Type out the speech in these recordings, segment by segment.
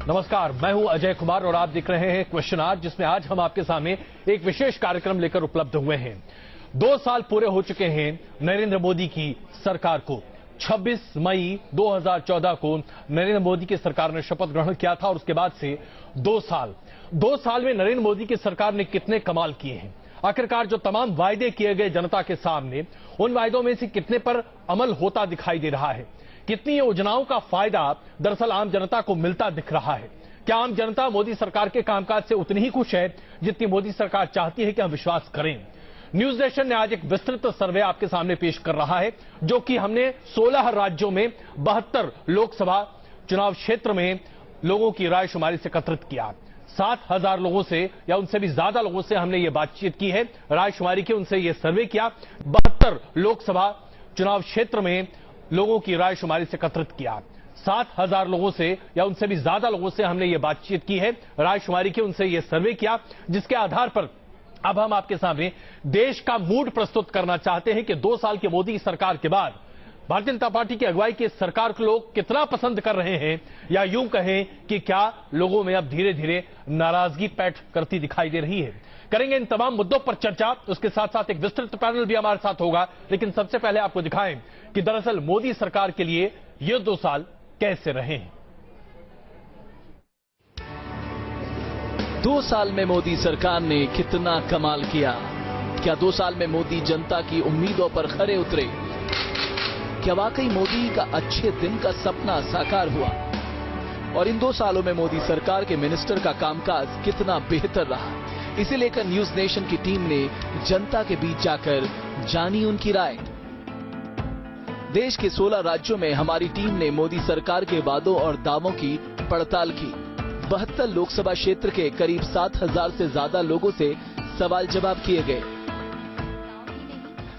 नमस्कार, मैं हूं अजय कुमार और आप देख रहे हैं क्वेश्चन आज, जिसमें आज हम आपके सामने एक विशेष कार्यक्रम लेकर उपलब्ध हुए हैं। 2 साल पूरे हो चुके हैं नरेंद्र मोदी की सरकार को। 26 मई 2014 को नरेंद्र मोदी की सरकार ने शपथ ग्रहण किया था और उसके बाद से 2 साल में नरेंद्र मोदी की सरकार ने कितने कमाल किए हैं। आखिरकार जो तमाम वायदे किए गए जनता के सामने, उन वायदों में से कितने पर अमल होता दिखाई दे रहा है, कितनी योजनाओं का फायदा दरअसल आम जनता को मिलता दिख रहा है। क्या आम जनता मोदी सरकार के कामकाज से उतनी ही खुश है जितनी मोदी सरकार चाहती है कि हम विश्वास करें। न्यूज नेशन ने आज एक विस्तृत सर्वे आपके सामने पेश कर रहा है, जो कि हमने 16 राज्यों में 72 लोकसभा चुनाव क्षेत्र में लोगों की राय शुमारी से एकत्रित किया। 7,000 लोगों से या उनसे भी ज्यादा लोगों से हमने ये बातचीत की है, राय शुमारी की, उनसे ये सर्वे किया। 72 लोकसभा चुनाव क्षेत्र में लोगों की राय शुमारी से एकत्रित किया। 7,000 लोगों से या उनसे भी ज्यादा लोगों से हमने ये बातचीत की है, राय शुमारी की, उनसे ये सर्वे किया, जिसके आधार पर अब हम आपके सामने देश का मूड प्रस्तुत करना चाहते हैं कि 2 साल की मोदी सरकार के बाद भारतीय जनता पार्टी की अगुवाई की सरकार को लोग कितना पसंद कर रहे हैं, या यूं कहें कि क्या लोगों में अब धीरे धीरे नाराजगी पैठ करती दिखाई दे रही है। करेंगे इन तमाम मुद्दों पर चर्चा। उसके साथ साथ एक विस्तृत पैनल भी हमारे साथ होगा, लेकिन सबसे पहले आपको दिखाएं कि दरअसल मोदी सरकार के लिए ये 2 साल कैसे रहे हैं। 2 साल में मोदी सरकार ने कितना कमाल किया। क्या 2 साल में मोदी जनता की उम्मीदों पर खरे उतरे? क्या वाकई मोदी का अच्छे दिन का सपना साकार हुआ? और इन 2 सालों में मोदी सरकार के मिनिस्टर का कामकाज कितना बेहतर रहा? इसे लेकर न्यूज नेशन की टीम ने जनता के बीच जाकर जानी उनकी राय। देश के 16 राज्यों में हमारी टीम ने मोदी सरकार के वादों और दावों की पड़ताल की। 72 लोकसभा क्षेत्र के करीब 7,000 से ज्यादा लोगों से सवाल जवाब किए गए।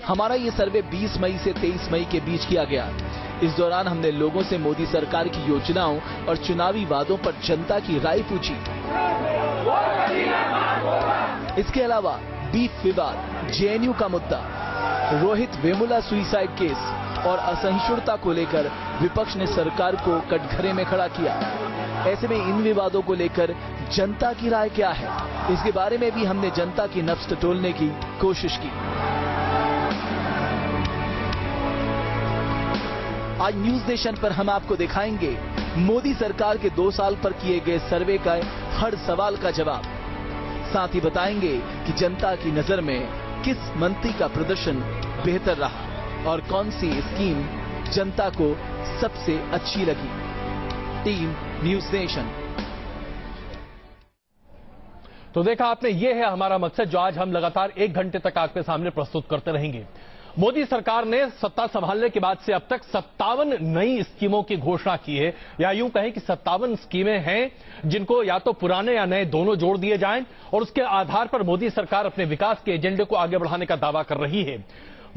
हमारा ये सर्वे 20 मई से 23 मई के बीच किया गया। इस दौरान हमने लोगों से मोदी सरकार की योजनाओं और चुनावी वादों पर जनता की राय पूछी। इसके अलावा बीफ विवाद, जेएनयू का मुद्दा, रोहित वेमुला सुसाइड केस और असहिष्णुता को लेकर विपक्ष ने सरकार को कटघरे में खड़ा किया। ऐसे में इन विवादों को लेकर जनता की राय क्या है, इसके बारे में भी हमने जनता की नब्ज टटोलने की कोशिश की। आज न्यूज नेशन पर हम आपको दिखाएंगे मोदी सरकार के 2 साल पर किए गए सर्वे का हर सवाल का जवाब। साथ ही बताएंगे कि जनता की नजर में किस मंत्री का प्रदर्शन बेहतर रहा और कौन सी स्कीम जनता को सबसे अच्छी लगी। Team news nation. तो देखा आपने, ये है हमारा मकसद, जो आज हम लगातार 1 घंटे तक आपके सामने प्रस्तुत करते रहेंगे। मोदी सरकार ने सत्ता संभालने के बाद से अब तक 57 नई स्कीमों की घोषणा की है, या यूं कहें कि 57 स्कीमें हैं जिनको या तो पुराने या नए दोनों जोड़ दिए जाएं, और उसके आधार पर मोदी सरकार अपने विकास के एजेंडे को आगे बढ़ाने का दावा कर रही है।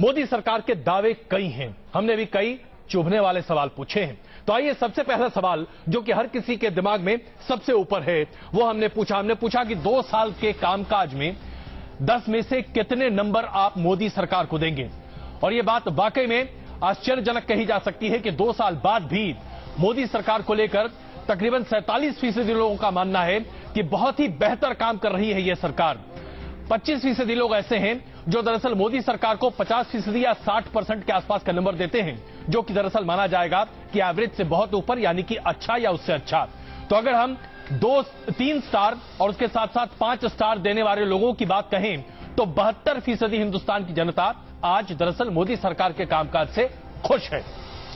मोदी सरकार के दावे कई हैं, हमने भी कई चुभने वाले सवाल पूछे हैं। तो आइए, सबसे पहला सवाल जो कि हर किसी के दिमाग में सबसे ऊपर है, वो हमने पूछा कि 2 साल के कामकाज में 10 में से कितने नंबर आप मोदी सरकार को देंगे। और ये बात वाकई में आश्चर्यजनक कही जा सकती है कि 2 साल बाद भी मोदी सरकार को लेकर तकरीबन 47% लोगों का मानना है कि बहुत ही बेहतर काम कर रही है यह सरकार। 25% लोग ऐसे हैं जो दरअसल मोदी सरकार को 50% या 60% के आसपास का नंबर देते हैं, जो कि दरअसल माना जाएगा कि एवरेज से बहुत ऊपर, यानी कि अच्छा या उससे अच्छा। तो अगर हम 2-3 स्टार और उसके साथ साथ 5 स्टार देने वाले लोगों की बात कहें, तो 72% हिंदुस्तान की जनता आज दरअसल मोदी सरकार के कामकाज से खुश है।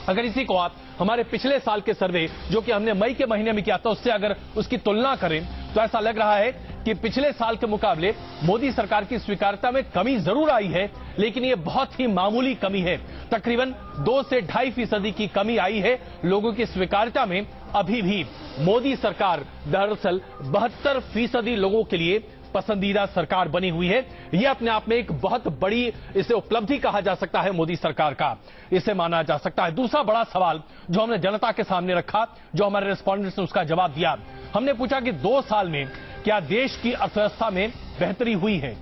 अगर इसी को आप हमारे पिछले साल के सर्वे, जो कि हमने मई के महीने में किया था, उससे अगर उसकी तुलना करें, तो ऐसा लग रहा है कि पिछले साल के मुकाबले मोदी सरकार की स्वीकार्यता में कमी जरूर आई है, लेकिन ये बहुत ही मामूली कमी है। तकरीबन 2 से 2.5% की कमी आई है लोगों की स्वीकार्यता में। अभी भी मोदी सरकार दरअसल 72% लोगों के लिए पसंदीदा सरकार बनी हुई है। यह अपने आप में एक बहुत बड़ी इसे उपलब्धि कहा जा सकता है मोदी सरकार का, इसे माना जा सकता है। दूसरा बड़ा सवाल जो हमने जनता के सामने रखा, जो हमारे रेस्पोंडेंट्स ने उसका जवाब दिया, हमने पूछा कि 2 साल में क्या देश की अर्थव्यवस्था में बेहतरी हुई है।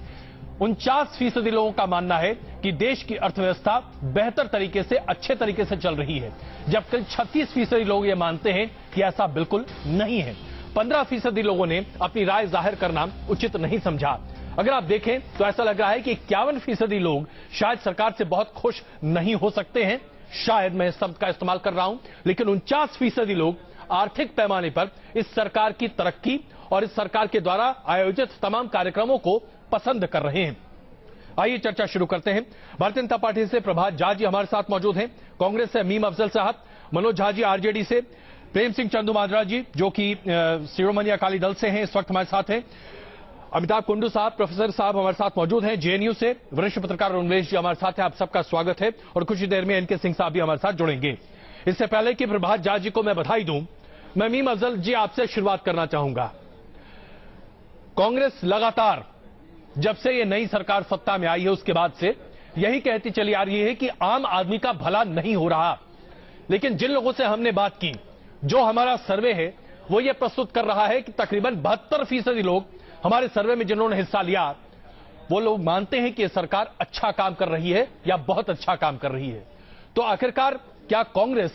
49% लोगों का मानना है कि देश की अर्थव्यवस्था बेहतर तरीके से, अच्छे तरीके से चल रही है, जबकि 36% लोग ये मानते हैं कि ऐसा बिल्कुल नहीं है। 15% लोगों ने अपनी राय जाहिर करना उचित नहीं समझा। अगर आप देखें तो ऐसा लग रहा है कि 51% लोग शायद सरकार से बहुत खुश नहीं हो सकते हैं। शायद मैं इस शब्द का इस्तेमाल कर रहा हूं, लेकिन 49% लोग आर्थिक पैमाने पर इस सरकार की तरक्की और इस सरकार के द्वारा आयोजित तमाम कार्यक्रमों को पसंद कर रहे हैं। आइए चर्चा शुरू करते हैं। भारतीय जनता पार्टी से प्रभात झा जी हमारे साथ मौजूद हैं, कांग्रेस से मीम अफजल साहब, मनोज झा जी आरजेडी से, प्रेम सिंह चंदुमाजरा जी जो कि शिरोमणि अकाली दल से हैं, इस वक्त हमारे साथ हैं, अमिताभ कुंडू साहब, प्रोफेसर साहब हमारे साथ मौजूद हैं जेएनयू से, वरिष्ठ पत्रकार उन्मेश जी हमारे साथ हैं। आप सबका स्वागत है और कुछ ही देर में एनके सिंह साहब भी हमारे साथ जुड़ेंगे। इससे पहले कि प्रभात झा जी को मैं बधाई दूं, मैं मीम अफजल जी आपसे शुरुआत करना चाहूंगा। कांग्रेस लगातार जब से ये नई सरकार सत्ता में आई है उसके बाद से यही कहती चली आ रही है कि आम आदमी का भला नहीं हो रहा, लेकिन जिन लोगों से हमने बात की, जो हमारा सर्वे है वो ये प्रस्तुत कर रहा है कि तकरीबन 72% लोग हमारे सर्वे में जिन्होंने हिस्सा लिया वो लोग मानते हैं कि ये सरकार अच्छा काम कर रही है या बहुत अच्छा काम कर रही है। तो आखिरकार क्या कांग्रेस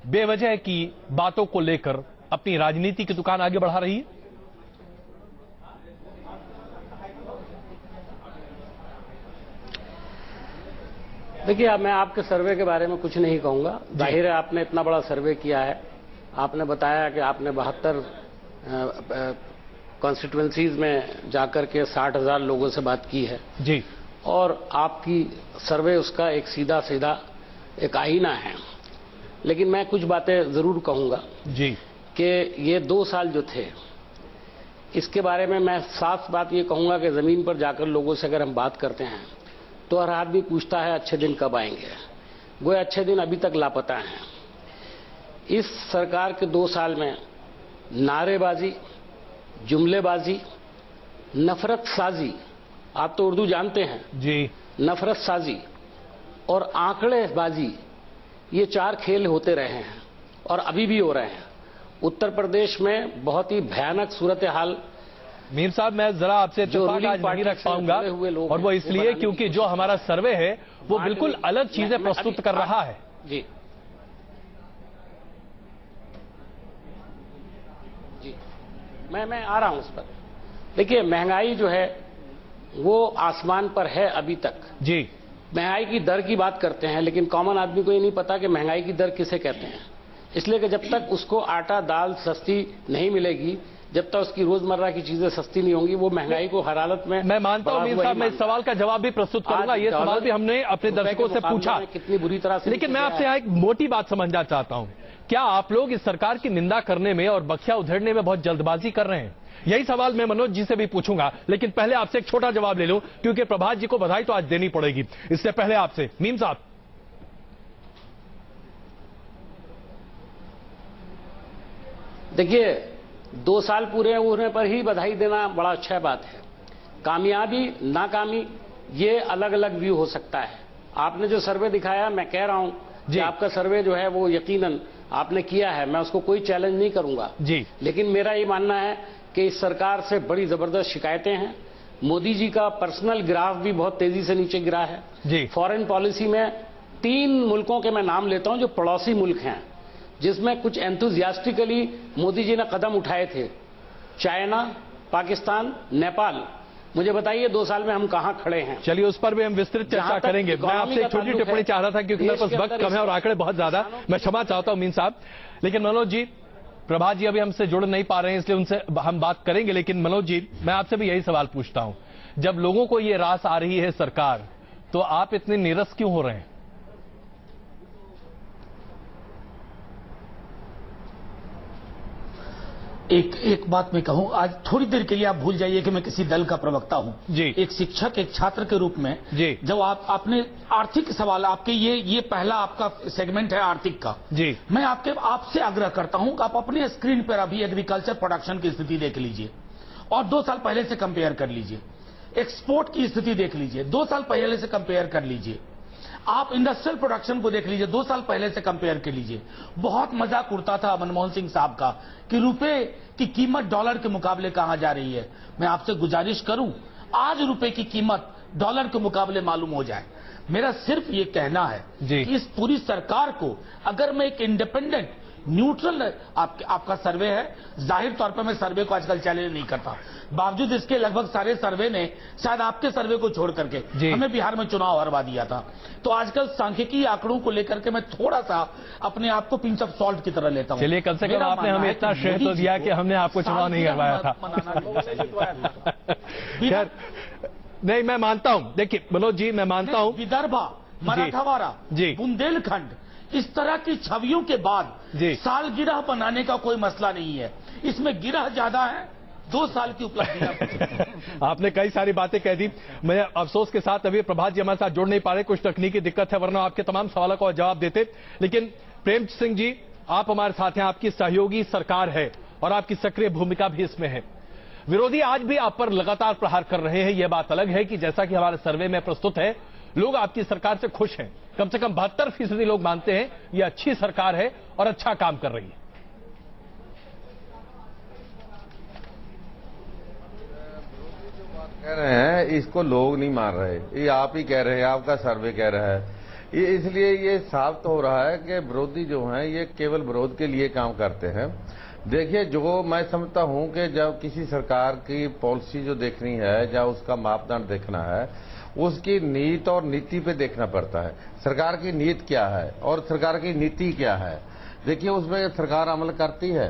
बेवजह की बातों को लेकर अपनी राजनीति की दुकान आगे बढ़ा रही है? देखिए, अब मैं आपके सर्वे के बारे में कुछ नहीं कहूंगा। जाहिर है आपने इतना बड़ा सर्वे किया है, आपने बताया कि आपने 72 कॉन्स्टिट्यूएंसीज में जाकर के 60,000 लोगों से बात की है जी, और आपकी सर्वे उसका एक सीधा सीधा एक आईना है। लेकिन मैं कुछ बातें जरूर कहूंगा जी कि ये 2 साल जो थे इसके बारे में मैं साफ बात ये कहूंगा कि जमीन पर जाकर लोगों से अगर हम बात करते हैं तो हर आदमी पूछता है अच्छे दिन कब आएंगे। वो अच्छे दिन अभी तक लापता हैं। इस सरकार के 2 साल में नारेबाजी, जुमलेबाजी, नफरत साजी, आप तो उर्दू जानते हैं जी, नफरत साजी और आंकड़ेबाजी, ये 4 खेल होते रहे हैं और अभी भी हो रहे हैं। उत्तर प्रदेश में बहुत ही भयानक सूरत हाल। मीर साहब, मैं जरा आपसे इत्तेफाक आज नहीं रख पाऊंगा और वो इसलिए क्योंकि जो हमारा सर्वे है वो बिल्कुल अलग चीजें प्रस्तुत कर रहा है। जी जी, मैं आ रहा हूं उस पर। देखिए, महंगाई जो है वो आसमान पर है अभी तक जी। महंगाई की दर की बात करते हैं, लेकिन कॉमन आदमी को ये नहीं पता कि महंगाई की दर किसे कहते हैं। इसलिए कि जब तक उसको आटा दाल सस्ती नहीं मिलेगी, जब तक उसकी रोजमर्रा की चीजें सस्ती नहीं होंगी, वो महंगाई को हर हालत में। मैं मानता हूं मीर साहब, मैं इस सवाल का जवाब भी प्रस्तुत करूंगा। ये सवाल भी हमने अपने दर्शकों से पूछा कितनी बुरी तरह से, लेकिन मैं आपसे यहाँ एक मोटी बात समझना चाहता हूं। क्या आप लोग इस सरकार की निंदा करने में और बखिया उधेड़ने में बहुत जल्दबाजी कर रहे हैं? यही सवाल मैं मनोज जी से भी पूछूंगा, लेकिन पहले आपसे एक छोटा जवाब ले लूं क्योंकि प्रभात जी को बधाई तो आज देनी पड़ेगी। इससे पहले आपसे मीम साहब, देखिए 2 साल पूरे होने पर ही बधाई देना बड़ा अच्छा बात है। कामयाबी नाकामी ये अलग अलग व्यू हो सकता है। आपने जो सर्वे दिखाया, मैं कह रहा हूं कि आपका सर्वे जो है वो यकीनन आपने किया है, मैं उसको कोई चैलेंज नहीं करूंगा जी। लेकिन मेरा ये मानना है कि इस सरकार से बड़ी जबरदस्त शिकायतें हैं। मोदी जी का पर्सनल ग्राफ भी बहुत तेजी से नीचे गिरा है जी। फॉरेन पॉलिसी में 3 मुल्कों के मैं नाम लेता हूं जो पड़ोसी मुल्क हैं, जिसमें कुछ एंथुजियास्टिकली मोदी जी ने कदम उठाए थे। चाइना, पाकिस्तान, नेपाल। मुझे बताइए 2 साल में हम कहां खड़े हैं? चलिए उस पर भी हम विस्तृत चर्चा करेंगे। मैं आपसे एक छोटी टिप्पणी चाह रहा था क्योंकि मेरे पास वक्त कम है और आंकड़े बहुत ज्यादा। मैं क्षमा चाहता हूं मीन साहब, लेकिन मनोज जी, प्रभात जी अभी हमसे जुड़ नहीं पा रहे हैं इसलिए उनसे हम बात करेंगे। लेकिन मनोज जी, मैं आपसे भी यही सवाल पूछता हूं, जब लोगों को ये रास आ रही है सरकार, तो आप इतने नीरस क्यों हो रहे हैं? एक बात मैं कहूं, आज थोड़ी देर के लिए आप भूल जाइए कि मैं किसी दल का प्रवक्ता हूं जी। एक शिक्षक, एक छात्र के रूप में जी। जब आपने आर्थिक सवाल, आपके ये पहला आपका सेगमेंट है आर्थिक का जी। मैं आपसे आग्रह करता हूं कि आप अपने स्क्रीन पर अभी एग्रीकल्चर प्रोडक्शन की स्थिति देख लीजिए और 2 साल पहले से कंपेयर कर लीजिए। एक्सपोर्ट की स्थिति देख लीजिए, 2 साल पहले से कंपेयर कर लीजिए। आप इंडस्ट्रियल प्रोडक्शन को देख लीजिए, 2 साल पहले से कंपेयर कर लीजिए। बहुत मजाक उड़ता था मनमोहन सिंह साहब का कि रुपए की कीमत डॉलर के मुकाबले कहां जा रही है। मैं आपसे गुजारिश करूं, आज रुपए की कीमत डॉलर के मुकाबले मालूम हो जाए। मेरा सिर्फ ये कहना है कि इस पूरी सरकार को अगर मैं एक इंडिपेंडेंट न्यूट्रल आपका सर्वे है। जाहिर तौर पर मैं सर्वे को आजकल चैलेंज नहीं करता, बावजूद इसके लगभग सारे सर्वे ने, शायद आपके सर्वे को छोड़ करके, हमें बिहार में चुनाव हरवा दिया था। तो आजकल सांख्यिकीय आंकड़ों को लेकर के मैं थोड़ा सा अपने आप को पिंच ऑफ सॉल्ट की तरह लेता हूं। चलिए, कम से कम आपने हमें इतना श्रेय तो दिया कि हमने आपको चुनाव नहीं करवाया था। खैर, नहीं, मैं मानता हूं, देखिए मनोज जी, मैं मानता हूं विदर्भा, मराठवाड़ा, बुंदेलखंड, इस तरह की छवियों के बाद सालगिरह बनाने का कोई मसला नहीं है। इसमें गिरह ज्यादा है, 2 साल की उपलब्धि। आपने कई सारी बातें कह दी। मैं अफसोस के साथ अभी प्रभात जी हमारे साथ जुड़ नहीं पा रहे, कुछ तकनीकी दिक्कत है, वरना आपके तमाम सवालों का जवाब देते। लेकिन प्रेम सिंह जी, आप हमारे साथ हैं, आपकी सहयोगी सरकार है और आपकी सक्रिय भूमिका भी इसमें है। विरोधी आज भी आप पर लगातार प्रहार कर रहे हैं। यह बात अलग है कि जैसा कि हमारे सर्वे में प्रस्तुत है, लोग आपकी सरकार से खुश हैं। कम से कम 72% लोग मानते हैं यह अच्छी सरकार है और अच्छा काम कर रही है। कह रहे हैं इसको लोग नहीं मान रहे, ये आप ही कह रहे हैं, आपका सर्वे कह रहा है। ये इसलिए ये साबित हो रहा है कि विरोधी जो हैं ये केवल विरोध के लिए काम करते हैं। देखिए, जो मैं समझता हूं कि जब किसी सरकार की पॉलिसी जो देखनी है, या उसका मापदंड देखना है, उसकी नीति और नीति पे देखना पड़ता है। सरकार की नीति क्या है और सरकार की नीति क्या है। देखिए, उसमें सरकार अमल करती है।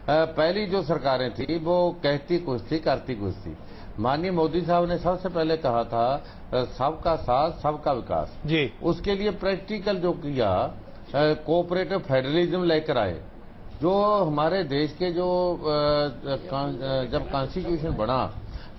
पहली जो सरकारें थी वो कहती कुछ थी, करती कुछ थी। माननीय मोदी साहब ने सबसे पहले कहा था सबका साथ सबका विकास जी। उसके लिए प्रैक्टिकल जो किया, कोऑपरेटिव फेडरलिज्म लेकर आए। जो हमारे देश के जो जब कॉन्स्टिट्यूशन बना,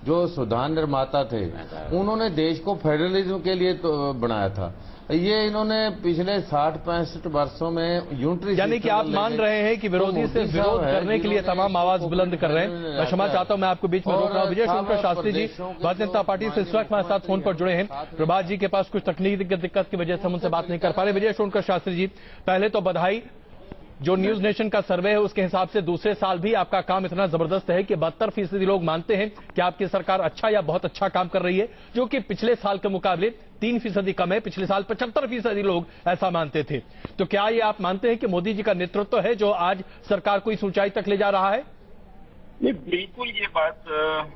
जो संविधान निर्माता थे, उन्होंने देश को फेडरलिज्म के लिए तो बनाया था। ये इन्होंने पिछले 60-65 वर्षों में यूनिटरी, यानी कि आप मान रहे हैं कि विरोधी से विरोध करने के लिए तमाम आवाज बुलंद कर रहे हैं। मैं क्षमा चाहता हूं, मैं आपको बीच में रोक रहा हूं। विजय शोणकर शास्त्री जी भारतीय जनता पार्टी से इस वक्त हमारे साथ फोन पर जुड़े हैं। प्रभात जी के पास कुछ तकनीकी दिक्कत की वजह से हम उनसे बात नहीं कर पा रहे। विजय शोणकर शास्त्री जी, पहले तो बधाई। जो न्यूज नेशन का सर्वे है उसके हिसाब से दूसरे साल भी आपका काम इतना जबरदस्त है कि 72% लोग मानते हैं कि आपकी सरकार अच्छा या बहुत अच्छा काम कर रही है, जो कि पिछले साल के मुकाबले 3% कम है। पिछले साल 75% लोग ऐसा मानते थे। तो क्या ये आप मानते हैं कि मोदी जी का नेतृत्व है जो आज सरकार को इस ऊंचाई तक ले जा रहा है? नहीं, बिल्कुल ये बात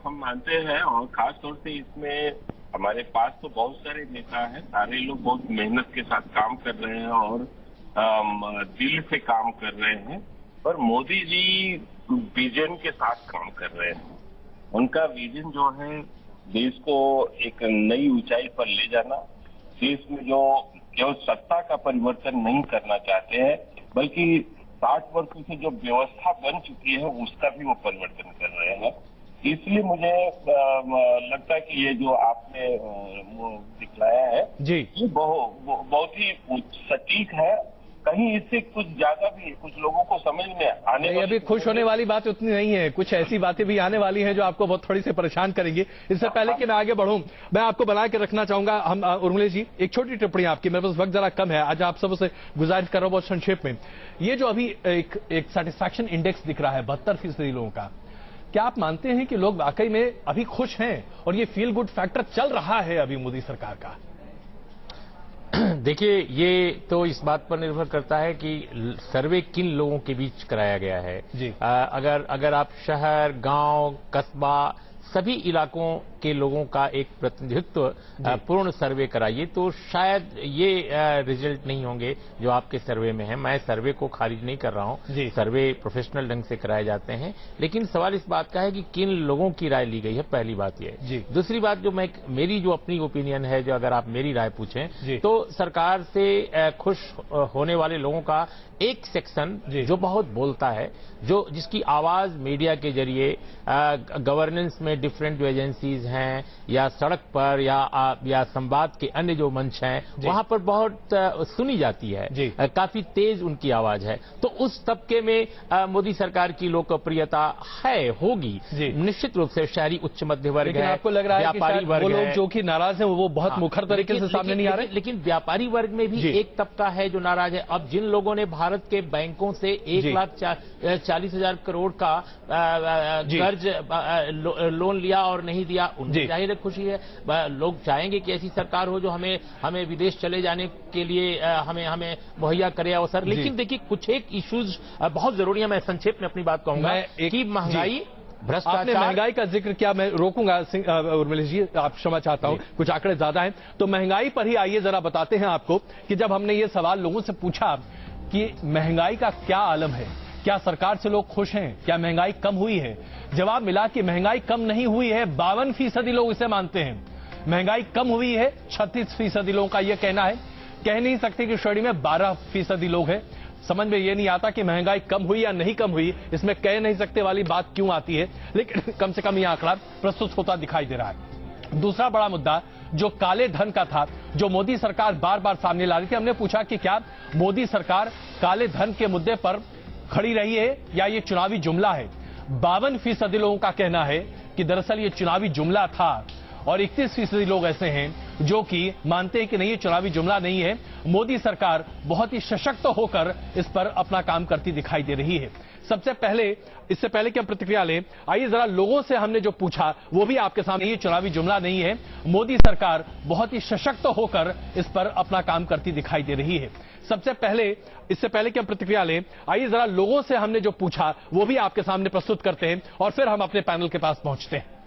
हम मानते हैं, और खास तौर से इसमें हमारे पास तो बहुत सारे नेता हैं, सारे लोग बहुत मेहनत के साथ काम कर रहे हैं और दिल से काम कर रहे हैं। पर मोदी जी विजन के साथ काम कर रहे हैं। उनका विजन जो है देश को एक नई ऊंचाई पर ले जाना, देश में जो केवल सत्ता का परिवर्तन नहीं करना चाहते हैं, बल्कि 60 वर्षों से जो व्यवस्था बन चुकी है उसका भी वो परिवर्तन कर रहे हैं। इसलिए मुझे लगता है कि ये जो आपने दिखलाया है जी, ये बहुत ही सटीक है। कहीं इससे कुछ ज्यादा भी कुछ लोगों को समझ में आने वाली, अभी खुश होने वाली बात उतनी नहीं है, कुछ ऐसी बातें भी आने वाली हैं जो आपको बहुत थोड़ी सी परेशान करेंगी। इससे पहले कि मैं आगे बढ़ूं, मैं आपको बना के रखना चाहूंगा। हम उर्मिला जी, एक छोटी टिप्पणी आपकी, मेरे पास वक्त जरा कम है, आज आप सबसे गुजारिश कर रहा हूं बहुत संक्षेप में। ये जो अभी एक सेटिस्फैक्शन इंडेक्स दिख रहा है 72% लोगों का, क्या आप मानते हैं कि लोग वाकई में अभी खुश हैं और ये फील गुड फैक्टर चल रहा है अभी मोदी सरकार का? देखिए, ये तो इस बात पर निर्भर करता है कि सर्वे किन लोगों के बीच कराया गया है जी। अगर आप शहर, गांव, कस्बा, सभी इलाकों के लोगों का एक प्रतिनिधित्व पूर्ण सर्वे कराइए तो शायद ये रिजल्ट नहीं होंगे जो आपके सर्वे में है। मैं सर्वे को खारिज नहीं कर रहा हूं, सर्वे प्रोफेशनल ढंग से कराए जाते हैं, लेकिन सवाल इस बात का है कि किन लोगों की राय ली गई है, पहली बात ये। दूसरी बात, जो मेरी जो अपनी ओपिनियन है, जो अगर आप मेरी राय पूछें तो सरकार से खुश होने वाले लोगों का एक सेक्शन जो बहुत बोलता है, जो जिसकी आवाज मीडिया के जरिए, गवर्नेंस में डिफरेंट जो एजेंसीज हैं या सड़क पर या संवाद के अन्य जो मंच हैं, वहां पर बहुत सुनी जाती है, काफी तेज उनकी आवाज है। तो उस तबके में मोदी सरकार की लोकप्रियता होगी निश्चित रूप से। शहरी उच्च मध्य वर्ग है, आपको लग रहा है व्यापारी वर्ग, वो लोग जो कि नाराज हैं वो बहुत मुखर तरीके से सामने नहीं आ रहे। लेकिन व्यापारी वर्ग में भी एक तबका है जो नाराज है। अब जिन लोगों ने भारत के बैंकों से 1,40,000 करोड़ का कर्ज लोन लिया और नहीं दिया, उनकी जाहिर खुशी है। लोग चाहेंगे कि ऐसी सरकार हो जो हमें विदेश चले जाने के लिए हमें मुहैया करे अवसर। लेकिन देखिए कुछ एक इश्यूज बहुत जरूरी है। मैं संक्षेप में अपनी बात कहूंगा कि महंगाई, भ्रष्टाचार। आपने महंगाई का जिक्र किया, मैं रोकूंगा उर्मिला जी, आप क्षमा चाहता हूं, कुछ आंकड़े ज्यादा हैं। तो महंगाई पर ही आइए जरा बताते हैं आपको कि जब हमने ये सवाल लोगों से पूछा कि महंगाई का क्या आलम है, क्या सरकार से लोग खुश हैं, क्या महंगाई कम हुई है, जवाब मिला कि महंगाई कम नहीं हुई है। 52% लोग इसे मानते हैं। महंगाई कम हुई है 36% लोगों का यह कहना है। कह नहीं सकते कि श्रेणी में 12% लोग हैं। समझ में यह नहीं आता कि महंगाई कम हुई या नहीं कम हुई, इसमें कह नहीं सकते वाली बात क्यों आती है, लेकिन कम से कम यह आंकड़ा प्रस्तुत होता दिखाई दे रहा है। दूसरा बड़ा मुद्दा जो काले धन का था, जो मोदी सरकार बार बार सामने ला रही थी, हमने पूछा कि क्या मोदी सरकार काले धन के मुद्दे पर खड़ी रही है या ये चुनावी जुमला है। 52% लोगों का कहना है कि दरअसल ये चुनावी जुमला था और 31% लोग ऐसे हैं जो कि मानते हैं कि नहीं, ये चुनावी जुमला नहीं है। मोदी सरकार बहुत ही सशक्त होकर इस पर अपना काम करती दिखाई दे रही है। सबसे पहले, इससे पहले कि हम प्रतिक्रिया लें, आइए जरा लोगों से हमने जो पूछा वो भी आपके सामने, ये चुनावी जुमला नहीं है। मोदी सरकार बहुत ही सशक्त होकर इस पर अपना काम करती दिखाई दे रही है। सबसे पहले, इससे पहले कि हम प्रतिक्रिया लें, आइए जरा लोगों से हमने जो पूछा वो भी आपके सामने प्रस्तुत करते हैं और फिर हम अपने पैनल के पास पहुंचते हैं।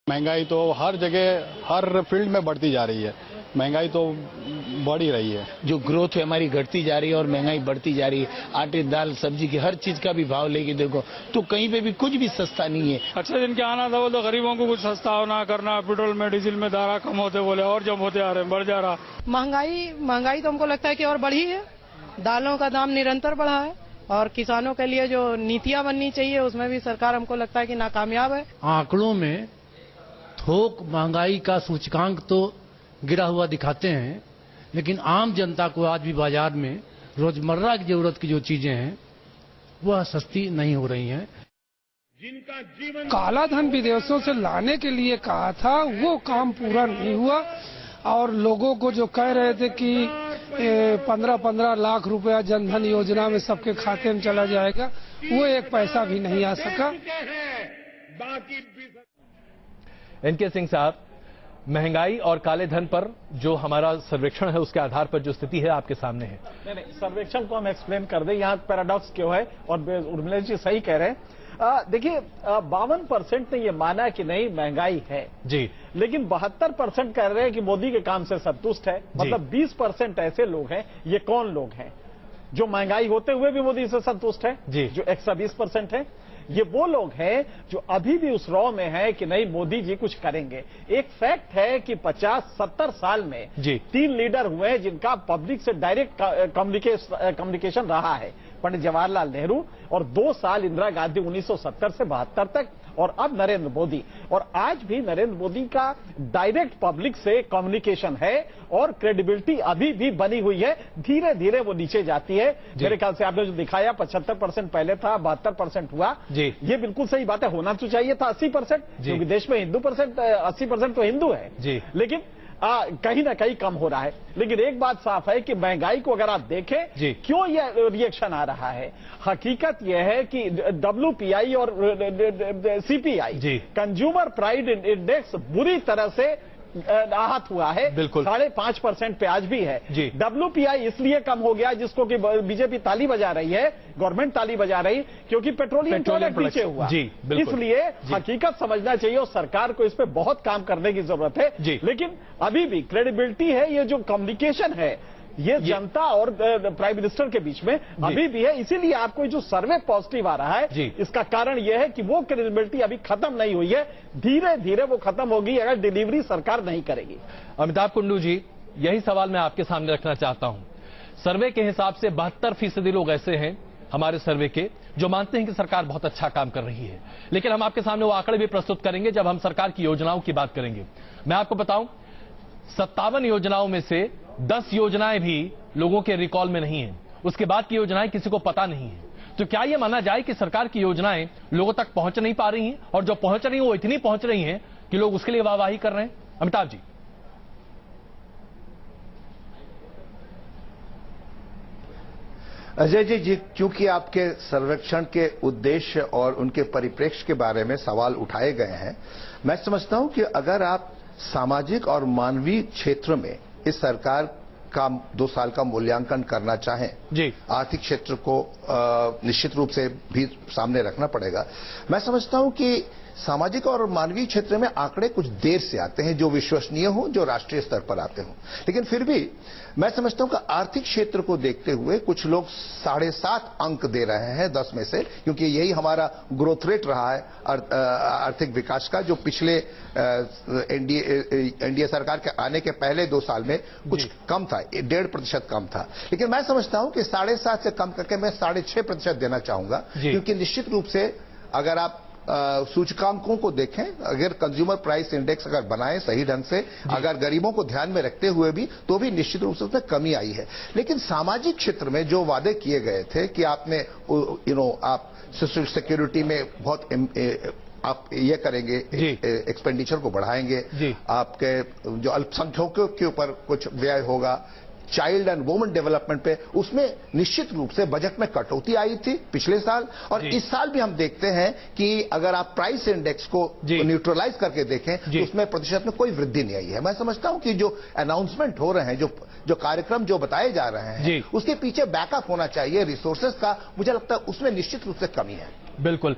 महंगाई तो हर जगह, हर फील्ड में बढ़ती जा रही है। महंगाई तो बढ़ ही रही है। जो ग्रोथ है हमारी घटती जा रही है और महंगाई बढ़ती जा रही है। आटे, दाल, सब्जी की हर चीज का भी भाव लेके देखो तो कहीं पे भी कुछ भी सस्ता नहीं है। अच्छे दिन के आना था बोले तो गरीबों को कुछ सस्ता होना करना, पेट्रोल में डीजल में दारा कम होते बोले और जम होते आ रहे, बढ़ जा रहा। महंगाई तो हमको लगता है कि और बढ़ी है। दालों का दाम निरंतर बढ़ा है और किसानों के लिए जो नीतियां बननी चाहिए उसमें भी सरकार हमको लगता है कि नाकामयाब है। आंकड़ों में थोक महंगाई का सूचकांक तो गिरा हुआ दिखाते हैं, लेकिन आम जनता को आज भी बाजार में रोजमर्रा की जरूरत की जो चीजें हैं वह सस्ती नहीं हो रही हैं। जिनका जीवन काला धन विदेशों से लाने के लिए कहा था वो काम पूरा नहीं हुआ और लोगों को जो कह रहे थे कि 15-15 लाख रुपया जनधन योजना में सबके खाते में चला जाएगा, वो एक पैसा भी नहीं आ सका। एनके सिंह साहब, महंगाई और काले धन पर जो हमारा सर्वेक्षण है उसके आधार पर जो स्थिति है आपके सामने है। नहीं, सर्वेक्षण को हम एक्सप्लेन कर दें, यहाँ पैराडॉक्स क्यों है और उर्मिला जी सही कह रहे हैं। देखिए 52% ने ये माना कि नहीं महंगाई है जी, लेकिन 72% कह रहे हैं कि मोदी के काम से संतुष्ट है। मतलब 20% ऐसे लोग हैं। ये कौन लोग हैं जो महंगाई होते हुए भी मोदी से संतुष्ट है जी, जो एक्स्ट्रा 20% है। ये वो लोग हैं जो अभी भी उस रॉ में है कि नहीं मोदी जी कुछ करेंगे। एक फैक्ट है कि 50-70 साल में 3 लीडर हुए हैं जिनका पब्लिक से डायरेक्ट कम्युनिकेशन रहा है, पंडित जवाहरलाल नेहरू और 2 साल इंदिरा गांधी 1970 से 72 तक, और अब नरेंद्र मोदी। और आज भी नरेंद्र मोदी का डायरेक्ट पब्लिक से कम्युनिकेशन है और क्रेडिबिलिटी अभी भी बनी हुई है। धीरे धीरे वो नीचे जाती है। मेरे ख्याल से आपने जो दिखाया 75% पहले था, 72% हुआ जी, ये बिल्कुल सही बात है। होना तो चाहिए था 80%, क्योंकि देश में 80% तो हिंदू है जी, लेकिन कहीं ना कहीं कम हो रहा है। लेकिन एक बात साफ है कि महंगाई को अगर आप देखें क्यों ये रिएक्शन आ रहा है, हकीकत यह है कि WPI और CPI कंज्यूमर प्राइड इंडेक्स बुरी तरह से आहत हुआ है। बिल्कुल 5.5% पे आज भी है। WPI इसलिए कम हो गया जिसको कि बीजेपी ताली बजा रही है, गवर्नमेंट ताली बजा रही, क्योंकि पेट्रोलियम प्रोडक्ट नीचे हुआ। इसलिए हकीकत समझना चाहिए और सरकार को इस पे बहुत काम करने की जरूरत है। लेकिन अभी भी क्रेडिबिलिटी है, ये जो कम्युनिकेशन है ये जनता और प्राइम मिनिस्टर के बीच में अभी भी है। इसीलिए आपको जो सर्वे पॉजिटिव आ रहा है इसका कारण यह है कि वो क्रेडिबिलिटी अभी खत्म नहीं हुई है। धीरे धीरे वो खत्म होगी अगर डिलीवरी सरकार नहीं करेगी। अमिताभ कुंडू जी, यही सवाल मैं आपके सामने रखना चाहता हूं। सर्वे के हिसाब से 72% लोग ऐसे हैं हमारे सर्वे के जो मानते हैं कि सरकार बहुत अच्छा काम कर रही है, लेकिन हम आपके सामने वो आंकड़े भी प्रस्तुत करेंगे जब हम सरकार की योजनाओं की बात करेंगे। मैं आपको बताऊं 57 योजनाओं में से 10 योजनाएं भी लोगों के रिकॉल में नहीं है, उसके बाद की योजनाएं किसी को पता नहीं है। तो क्या यह माना जाए कि सरकार की योजनाएं लोगों तक पहुंच नहीं पा रही हैं और जो पहुंच रही हैं वो इतनी पहुंच रही हैं कि लोग उसके लिए वाहवाही कर रहे हैं? अमिताभ जी। अजय जी, क्योंकि आपके सर्वेक्षण के उद्देश्य और उनके परिप्रेक्ष्य के बारे में सवाल उठाए गए हैं, मैं समझता हूं कि अगर आप सामाजिक और मानवीय क्षेत्र में इस सरकार का 2 साल का मूल्यांकन करना चाहें जी, आर्थिक क्षेत्र को निश्चित रूप से भी सामने रखना पड़ेगा। मैं समझता हूं कि सामाजिक और मानवीय क्षेत्र में आंकड़े कुछ देर से आते हैं, जो विश्वसनीय हो, जो राष्ट्रीय स्तर पर आते हों, लेकिन फिर भी मैं समझता हूं कि आर्थिक क्षेत्र को देखते हुए कुछ लोग 7.5 अंक दे रहे हैं 10 में से, क्योंकि यही हमारा ग्रोथ रेट रहा है आर्थिक विकास का, जो पिछले एनडीए सरकार के आने के पहले 2 साल में कुछ कम था, 1.5% कम था। लेकिन मैं समझता हूं कि 7.5 से कम करके मैं 6.5% देना चाहूंगा, क्योंकि निश्चित रूप से अगर आप सूचकांकों को देखें, अगर कंज्यूमर प्राइस इंडेक्स अगर बनाएं सही ढंग से, अगर गरीबों को ध्यान में रखते हुए भी, तो भी निश्चित रूप से उसमें कमी आई है। लेकिन सामाजिक क्षेत्र में जो वादे किए गए थे कि आपने आप सोशल सिक्योरिटी में बहुत आप ये करेंगे, एक्सपेंडिचर को बढ़ाएंगे, आपके जो अल्पसंख्यकों के ऊपर कुछ व्यय होगा, चाइल्ड एंड वुमेन डेवलपमेंट पे, उसमें निश्चित रूप से बजट में कटौती आई थी पिछले साल, और इस साल भी हम देखते हैं कि अगर आप प्राइस इंडेक्स को न्यूट्रलाइज करके देखें तो उसमें प्रतिशत में कोई वृद्धि नहीं आई है। मैं समझता हूं कि जो अनाउंसमेंट हो रहे हैं, जो कार्यक्रम जो बताए जा रहे हैं, उसके पीछे बैकअप होना चाहिए रिसोर्सेज का। मुझे लगता है उसमें निश्चित रूप से कमी है। बिल्कुल।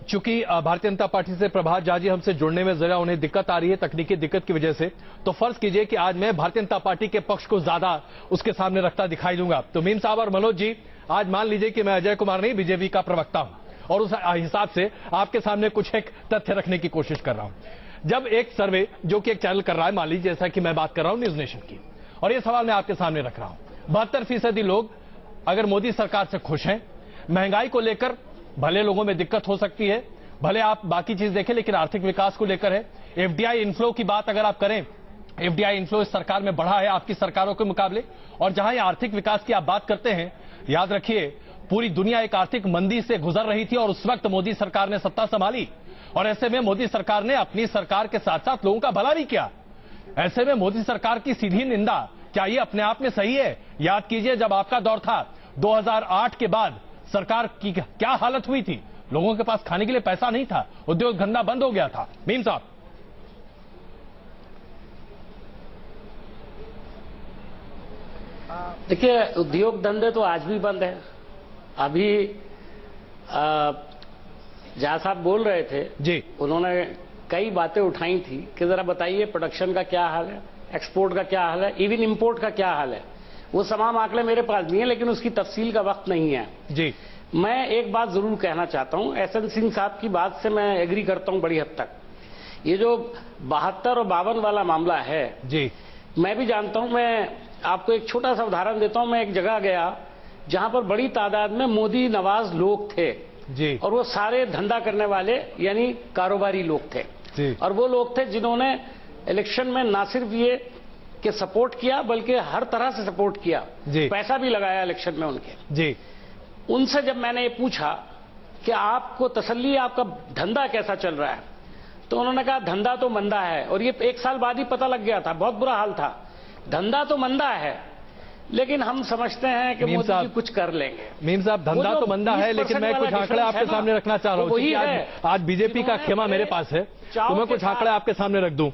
चूंकि भारतीय जनता पार्टी से प्रभात झा जी हमसे जुड़ने में जरा उन्हें दिक्कत आ रही है तकनीकी दिक्कत की वजह से, तो फर्ज कीजिए कि आज मैं भारतीय जनता पार्टी के पक्ष को ज्यादा उसके सामने रखता दिखाई दूंगा। तो मीम साहब और मनोज जी, आज मान लीजिए कि मैं अजय कुमार नहीं, बीजेपी का प्रवक्ता हूं, और उस हिसाब से आपके सामने कुछ एक तथ्य रखने की कोशिश कर रहा हूं। जब एक सर्वे जो कि एक चैनल कर रहा है, मान लीजिए जैसा कि मैं बात कर रहा हूं न्यूज नेशन की, और ये सवाल मैं आपके सामने रख रहा हूं, 72% लोग अगर मोदी सरकार से खुश हैं, महंगाई को लेकर भले लोगों में दिक्कत हो सकती है, भले आप बाकी चीज देखें, लेकिन आर्थिक विकास को लेकर है। एफडीआई इनफ्लो की बात अगर आप करें, एफडीआई इनफ्लो इस सरकार में बढ़ा है आपकी सरकारों के मुकाबले, और जहां ये आर्थिक विकास की आप बात करते हैं, याद रखिए पूरी दुनिया एक आर्थिक मंदी से गुजर रही थी और उस वक्त मोदी सरकार ने सत्ता संभाली, और ऐसे में मोदी सरकार ने अपनी सरकार के साथ साथ लोगों का भला भी किया। ऐसे में मोदी सरकार की सीधी निंदा क्या ये अपने आप में सही है? याद कीजिए जब आपका दौर था 2008 के बाद सरकार की क्या हालत हुई थी, लोगों के पास खाने के लिए पैसा नहीं था, उद्योग धंधा बंद हो गया था। मीम साहब, देखिए उद्योग धंधे तो आज भी बंद है। अभी जहां साहब बोल रहे थे जी, उन्होंने कई बातें उठाई थी कि जरा बताइए प्रोडक्शन का क्या हाल है, एक्सपोर्ट का क्या हाल है, इवन इंपोर्ट का क्या हाल है। वो तमाम आंकड़े मेरे पास नहीं है, लेकिन उसकी तफसील का वक्त नहीं है जी। मैं एक बात जरूर कहना चाहता हूं, एसएन सिंह साहब की बात से मैं एग्री करता हूं बड़ी हद तक। ये जो 72 और 52 वाला मामला है जी, मैं भी जानता हूं। मैं आपको एक छोटा सा उदाहरण देता हूं। मैं एक जगह गया जहां पर बड़ी तादाद में मोदी नवाज लोग थे जी, और वो सारे धंधा करने वाले यानी कारोबारी लोग थे जी। और वो लोग थे जिन्होंने इलेक्शन में ना सिर्फ ये कि सपोर्ट किया, बल्कि हर तरह से सपोर्ट किया जी, पैसा भी लगाया इलेक्शन में उनके जी। उनसे जब मैंने ये पूछा कि आपको तसल्ली है, आपका धंधा कैसा चल रहा है, तो उन्होंने कहा धंधा तो मंदा है। और ये 1 साल बाद ही पता लग गया था, बहुत बुरा हाल था। धंधा तो मंदा है, लेकिन हम समझते हैं कि मोदी जी कुछ कर लेंगे। मीम साहब, धंधा तो मंदा है, लेकिन मैं कुछ आंकड़े आपके सामने रखना चाह रहा हूँ। आज बीजेपी का खेमा मेरे पास है, तो मैं कुछ आंकड़े आपके सामने रख दूं।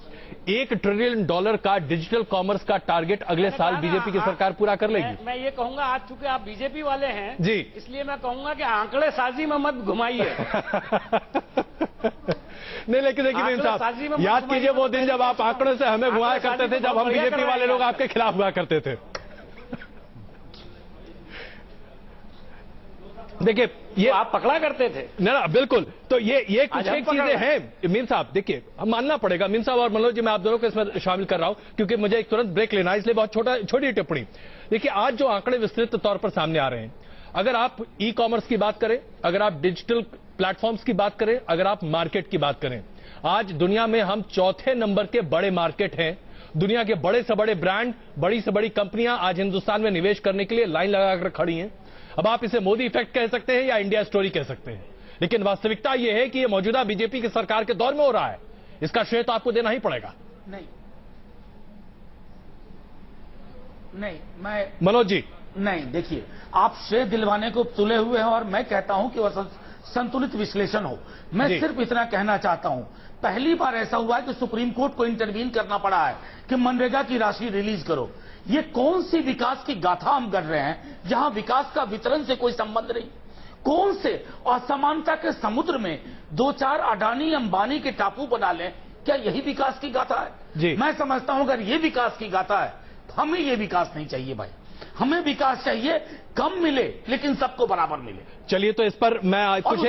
$1 ट्रिलियन का डिजिटल कॉमर्स का टारगेट अगले साल बीजेपी की सरकार पूरा कर लेगी। मैं ये कहूंगा, आज चूंकि आप बीजेपी वाले हैं जी, इसलिए मैं कहूंगा कि आंकड़े साजी में मत घुमाइए। नहीं, लेकिन देखिए मीम साहब, याद कीजिए वो दिन जब आप आंकड़ों से हमें घुमाया करते थे, जब हम बीजेपी वाले लोग आपके खिलाफ हुआ करते थे। देखिए ये आप पकड़ा करते थे ना, बिल्कुल। तो ये कुछ एक चीजें हैं मीम साहब, देखिए हम मानना पड़ेगा। मीम साहब और मनोज जी, मैं आप दोनों को इसमें शामिल कर रहा हूं क्योंकि मुझे एक तुरंत ब्रेक लेना है, इसलिए बहुत छोटी टिप्पणी। देखिए आज जो आंकड़े विस्तृत तौर पर सामने आ रहे हैं, अगर आप ई कॉमर्स की बात करें, अगर आप डिजिटल प्लेटफॉर्म्स की बात करें, अगर आप मार्केट की बात करें, आज दुनिया में हम 4थे नंबर के बड़े मार्केट हैं। दुनिया के बड़े से बड़े ब्रांड, बड़ी से बड़ी कंपनियां आज हिंदुस्तान में निवेश करने के लिए लाइन लगाकर खड़ी हैं। अब आप इसे मोदी इफेक्ट कह सकते हैं या इंडिया स्टोरी कह सकते हैं, लेकिन वास्तविकता यह है कि यह मौजूदा बीजेपी की सरकार के दौर में हो रहा है। इसका श्रेय तो आपको देना ही पड़ेगा। नहीं, मैं मनोज जी, नहीं, देखिए, आप श्रेय दिलवाने को तुले हुए हैं और मैं कहता हूं कि वह संतुलित विश्लेषण हो। मैं सिर्फ इतना कहना चाहता हूं, पहली बार ऐसा हुआ है कि सुप्रीम कोर्ट को इंटरवीन करना पड़ा है कि मनरेगा की राशि रिलीज करो। ये कौन सी विकास की गाथा हम कर रहे हैं जहां विकास का वितरण से कोई संबंध नहीं? कौन से असमानता के समुद्र में 2-4 अडानी अंबानी के टापू बना लें, क्या यही विकास की गाथा है? मैं समझता हूं अगर ये विकास की गाथा है, हमें ये विकास नहीं चाहिए भाई। हमें विकास चाहिए, कम मिले लेकिन सबको बराबर मिले। चलिए, तो इस पर मैं कुछ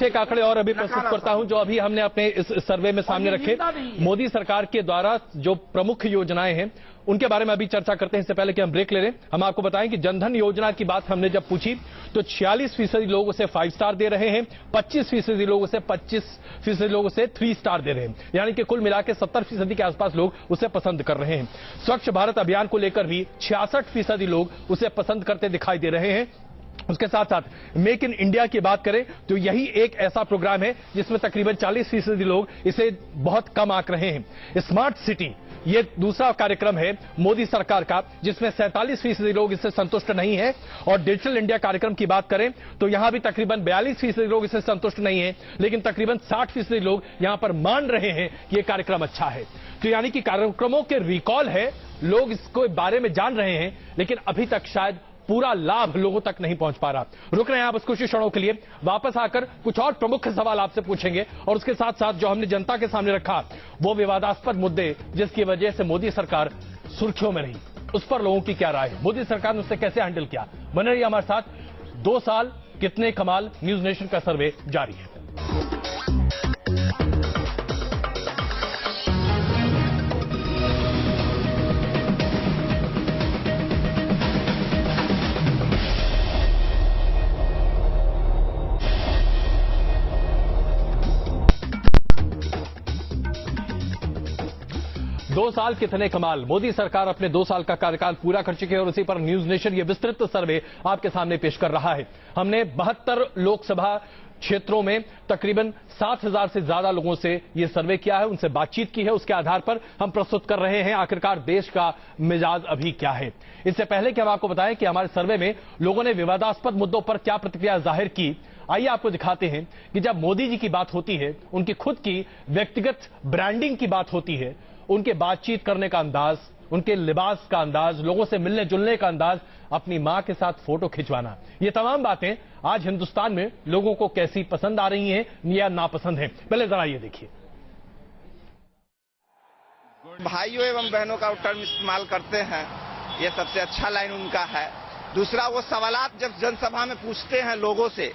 एक आंकड़े और अभी प्रस्तुत करता हूं जो अभी हमने अपने इस सर्वे में सामने रखे। मोदी सरकार के द्वारा जो प्रमुख योजनाएं हैं उनके बारे में अभी चर्चा करते हैं। इससे पहले कि हम ब्रेक ले लें, हम आपको बताएं कि जनधन योजना की बात हमने जब पूछी तो 46% लोग उसे 5 स्टार दे रहे हैं, 25% लोग उसे 25% लोग उसे 3 स्टार दे रहे हैं, यानी कि कुल मिलाकर 70% के आसपास लोग उसे पसंद कर रहे हैं। स्वच्छ भारत अभियान को लेकर भी 66% लोग उसे पसंद करते दिखाई दे रहे हैं। उसके साथ साथ मेक इन इंडिया की बात करें तो यही एक ऐसा प्रोग्राम है जिसमें तकरीबन 40% लोग इसे बहुत कम आंक रहे हैं। स्मार्ट सिटी ये दूसरा कार्यक्रम है मोदी सरकार का जिसमें 47% लोग इससे संतुष्ट नहीं है। और डिजिटल इंडिया कार्यक्रम की बात करें तो यहां भी तकरीबन 42% लोग इससे संतुष्ट नहीं है, लेकिन तकरीबन 60% लोग यहां पर मान रहे हैं कि यह कार्यक्रम अच्छा है। तो यानी कि कार्यक्रमों के रिकॉल है, लोग इसको बारे में जान रहे हैं, लेकिन अभी तक शायद पूरा लाभ लोगों तक नहीं पहुंच पा रहा। रुक रहे हैं आप बस कुछ क्षणों के लिए, वापस आकर कुछ और प्रमुख सवाल आपसे पूछेंगे और उसके साथ साथ जो हमने जनता के सामने रखा वो विवादास्पद मुद्दे जिसकी वजह से मोदी सरकार सुर्खियों में रही, उस पर लोगों की क्या राय है, मोदी सरकार ने उससे कैसे हैंडल किया। बने रहिए हमारे साथ। 2 साल कितने कमाल, न्यूज नेशन का सर्वे जारी है। दो साल कितने कमाल, मोदी सरकार अपने 2 साल का कार्यकाल पूरा कर चुकी है और उसी पर न्यूज नेशन ये विस्तृत सर्वे आपके सामने पेश कर रहा है। हमने 72 लोकसभा क्षेत्रों में तकरीबन 7,000 से ज्यादा लोगों से यह सर्वे किया है, उनसे बातचीत की है। उसके आधार पर हम प्रस्तुत कर रहे हैं आखिरकार देश का मिजाज अभी क्या है। इससे पहले कि हम आपको बताएं कि हमारे सर्वे में लोगों ने विवादास्पद मुद्दों पर क्या प्रतिक्रिया जाहिर की, आइए आपको दिखाते हैं कि जब मोदी जी की बात होती है, उनकी खुद की व्यक्तिगत ब्रांडिंग की बात होती है, उनके बातचीत करने का अंदाज, उनके लिबास का अंदाज, लोगों से मिलने जुलने का अंदाज, अपनी मां के साथ फोटो खिंचवाना, ये तमाम बातें आज हिंदुस्तान में लोगों को कैसी पसंद आ रही हैं या नापसंद हैं। पहले जरा ये देखिए। भाइयों एवं बहनों का टर्म इस्तेमाल करते हैं, ये सबसे अच्छा लाइन उनका है। दूसरा, वो सवालात जब जनसभा में पूछते हैं लोगों से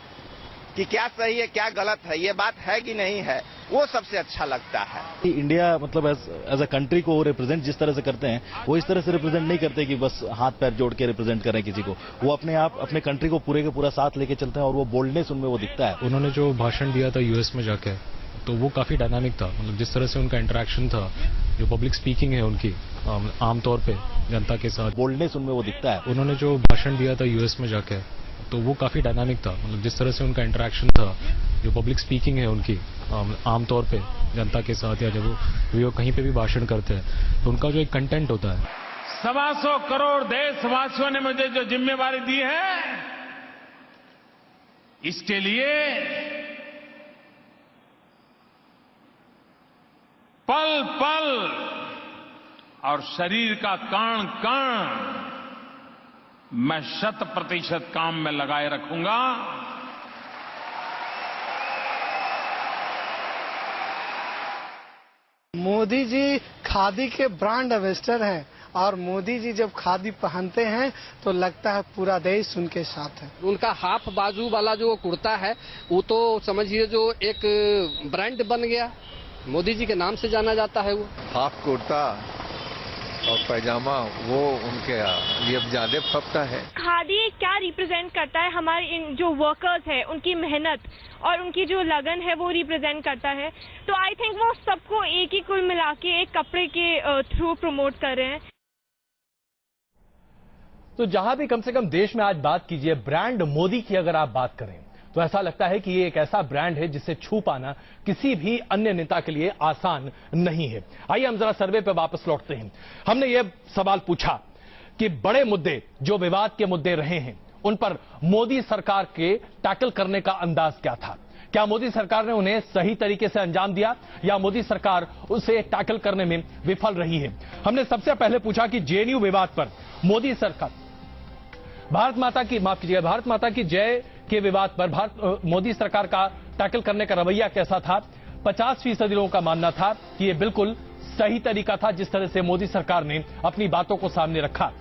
कि क्या सही है क्या गलत है, ये बात है कि नहीं है, वो सबसे अच्छा लगता है। इंडिया मतलब एज अ कंट्री को रिप्रेजेंट जिस तरह से करते हैं वो इस तरह से रिप्रेजेंट नहीं करते कि बस हाथ पैर जोड़ के रिप्रेजेंट करें किसी को, वो अपने आप अपने कंट्री को पूरे के पूरा साथ लेके चलते हैं और वो बोल्डनेस उनमें वो दिखता है। उन्होंने जो भाषण दिया था यूएस में जाके, तो वो काफी डायनामिक था, मतलब जिस तरह से उनका इंटरेक्शन था, जो पब्लिक स्पीकिंग है उनकी आमतौर पे जनता के साथ, बोल्डनेस उनमें वो दिखता है। उन्होंने जो भाषण दिया था यूएस में जाके, तो वो काफी डायनामिक था, मतलब जिस तरह से उनका इंटरेक्शन था, जो पब्लिक स्पीकिंग है उनकी आमतौर पे जनता के साथ, या जब वो कहीं पे भी भाषण करते हैं तो उनका जो एक कंटेंट होता है। 125 करोड़ देशवासियों ने मुझे जो जिम्मेवारी दी है, इसके लिए पल पल और शरीर का कण कण मैं 100% काम में लगाए रखूंगा। मोदी जी खादी के ब्रांड एम्बेसडर हैं और मोदी जी जब खादी पहनते हैं तो लगता है पूरा देश उनके साथ है। उनका हाफ बाजू वाला जो कुर्ता है वो तो समझिए जो एक ब्रांड बन गया, मोदी जी के नाम से जाना जाता है। वो हाफ कुर्ता और पैजामा वो उनके लिए ज्यादा फपता है। खादी क्या रिप्रेजेंट करता है, हमारे जो वर्कर्स है उनकी मेहनत और उनकी जो लगन है वो रिप्रेजेंट करता है। तो आई थिंक वो सबको एक ही कुल मिला के एक कपड़े के थ्रू प्रमोट कर रहे हैं। तो जहां भी कम से कम देश में आज बात कीजिए ब्रांड मोदी की अगर आप बात करें तो ऐसा लगता है कि ये एक ऐसा ब्रांड है जिसे छू पाना किसी भी अन्य नेता के लिए आसान नहीं है। आइए हम जरा सर्वे पे वापस लौटते हैं। हमने ये सवाल पूछा कि बड़े मुद्दे जो विवाद के मुद्दे रहे हैं उन पर मोदी सरकार के टैकल करने का अंदाज क्या था। क्या मोदी सरकार ने उन्हें सही तरीके से अंजाम दिया या मोदी सरकार उसे टैकल करने में विफल रही है। हमने सबसे पहले पूछा कि जेएनयू विवाद पर मोदी सरकार भारत माता की जय के विवाद पर मोदी सरकार का टैकल करने का रवैया कैसा था। 50% लोगों का मानना था कि यह बिल्कुल सही तरीका था जिस तरह से मोदी सरकार ने अपनी बातों को सामने रखा।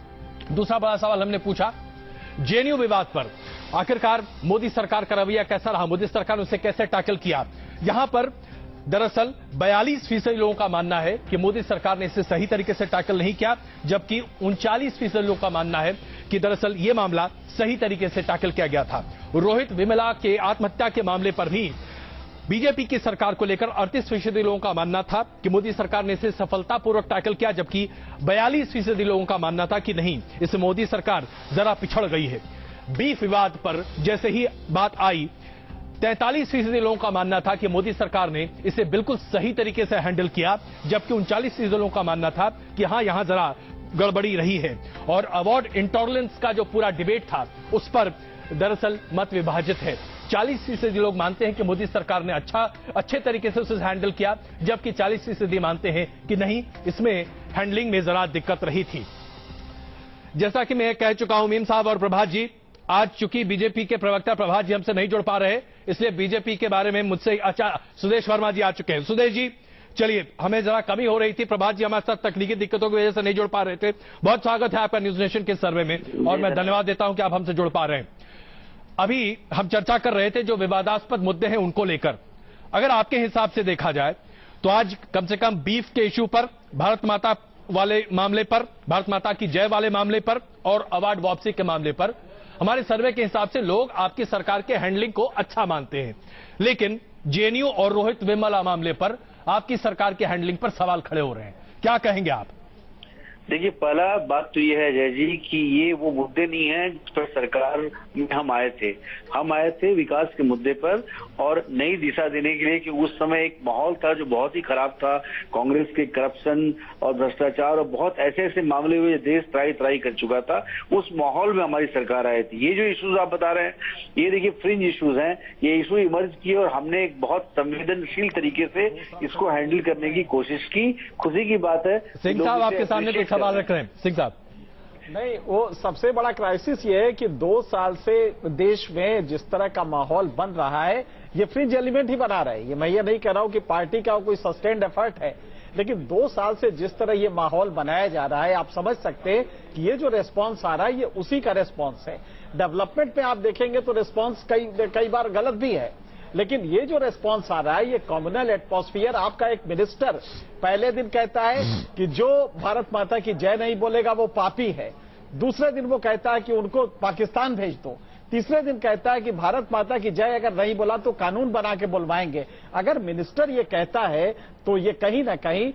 दूसरा बड़ा सवाल हमने पूछा जेएनयू विवाद पर आखिरकार मोदी सरकार का रवैया कैसा रहा, मोदी सरकार ने उसे कैसे टैकल किया। यहां पर दरअसल 42% लोगों का मानना है कि मोदी सरकार ने इसे सही तरीके से टैकल नहीं किया, जबकि 39% लोगों का मानना है कि दरअसल यह मामला सही तरीके से टैकल किया गया था। रोहित वेमुला के आत्महत्या के मामले पर भी बीजेपी की सरकार को लेकर 38% लोगों का मानना था कि मोदी सरकार ने इसे सफलतापूर्वक टैकल किया, जबकि 42% लोगों का मानना था कि नहीं, इसे मोदी सरकार जरा पिछड़ गई है। बीफ विवाद पर जैसे ही बात आई 43% लोगों का मानना था कि मोदी सरकार ने इसे बिल्कुल सही तरीके से हैंडल किया, जबकि 39% लोगों का मानना था कि हां यहां जरा गड़बड़ी रही है। और अवॉर्ड इंटॉलरेंस का जो पूरा डिबेट था उस पर दरअसल मत विभाजित है। 40% लोग मानते हैं कि मोदी सरकार ने अच्छे तरीके से उसे हैंडल किया, जबकि 40% मानते हैं कि नहीं, इसमें हैंडलिंग में जरा दिक्कत रही थी। जैसा कि मैं कह चुका हूं मीम साहब और प्रभात जी, आज चूंकि बीजेपी के प्रवक्ता प्रभात जी हमसे नहीं जुड़ पा रहे, इसलिए बीजेपी के बारे में मुझसे सुदेश वर्मा जी आ चुके हैं। सुदेश जी चलिए, हमें जरा कमी हो रही थी, प्रभात जी हमारे साथ तकनीकी दिक्कतों की वजह से नहीं जुड़ पा रहे थे। बहुत स्वागत है आपका न्यूज नेशन के सर्वे में और मैं धन्यवाद देता हूं कि आप हमसे जुड़ पा रहे हैं। अभी हम चर्चा कर रहे थे जो विवादास्पद मुद्दे हैं उनको लेकर। अगर आपके हिसाब से देखा जाए तो आज कम से कम बीफ के इश्यू पर, भारत माता वाले मामले पर, भारत माता की जय वाले मामले पर और अवार्ड वापसी के मामले पर हमारे सर्वे के हिसाब से लोग आपकी सरकार के हैंडलिंग को अच्छा मानते हैं, लेकिन जेएनयू और रोहित वेमुला मामले पर आपकी सरकार के हैंडलिंग पर सवाल खड़े हो रहे हैं। क्या कहेंगे आप? देखिए, पहला बात तो ये है अजय जी कि ये वो मुद्दे नहीं है जिस पर सरकार में हम आए थे विकास के मुद्दे पर और नई दिशा देने के लिए कि उस समय एक माहौल था जो बहुत ही खराब था। कांग्रेस के करप्शन और भ्रष्टाचार और बहुत ऐसे मामले हुए देश त्राही कर चुका था। उस माहौल में हमारी सरकार आई थी। ये जो इश्यूज आप बता रहे हैं, ये देखिए फ्रिंज इश्यूज हैं, ये इशू इमर्ज किए और हमने एक बहुत संवेदनशील तरीके से इसको हैंडल करने की कोशिश की। खुशी की बात है। सिंह साहब आपके सामने कुछ सवाल रख रहे हैं। सिंह साहब, नहीं, वो सबसे बड़ा क्राइसिस ये है कि 2 साल से देश में जिस तरह का माहौल बन रहा है, ये फ्रिंज एलिमेंट ही बना रहा है। ये मैं ये नहीं कह रहा हूं कि पार्टी का कोई सस्टेन्ड एफर्ट है, लेकिन 2 साल से जिस तरह ये माहौल बनाया जा रहा है, आप समझ सकते हैं कि ये जो रेस्पॉन्स आ रहा है ये उसी का रेस्पॉन्स है। डेवलपमेंट में आप देखेंगे तो रेस्पॉन्स कई बार गलत भी है, लेकिन ये जो रेस्पॉन्स आ रहा है ये कम्युनल एटमॉस्फियर। आपका एक मिनिस्टर पहले दिन कहता है कि जो भारत माता की जय नहीं बोलेगा वो पापी है, दूसरे दिन वो कहता है कि उनको पाकिस्तान भेज दो, तीसरे दिन कहता है कि भारत माता की जय अगर नहीं बोला तो कानून बना के बुलवाएंगे। अगर मिनिस्टर ये कहता है तो ये कहीं ना कहीं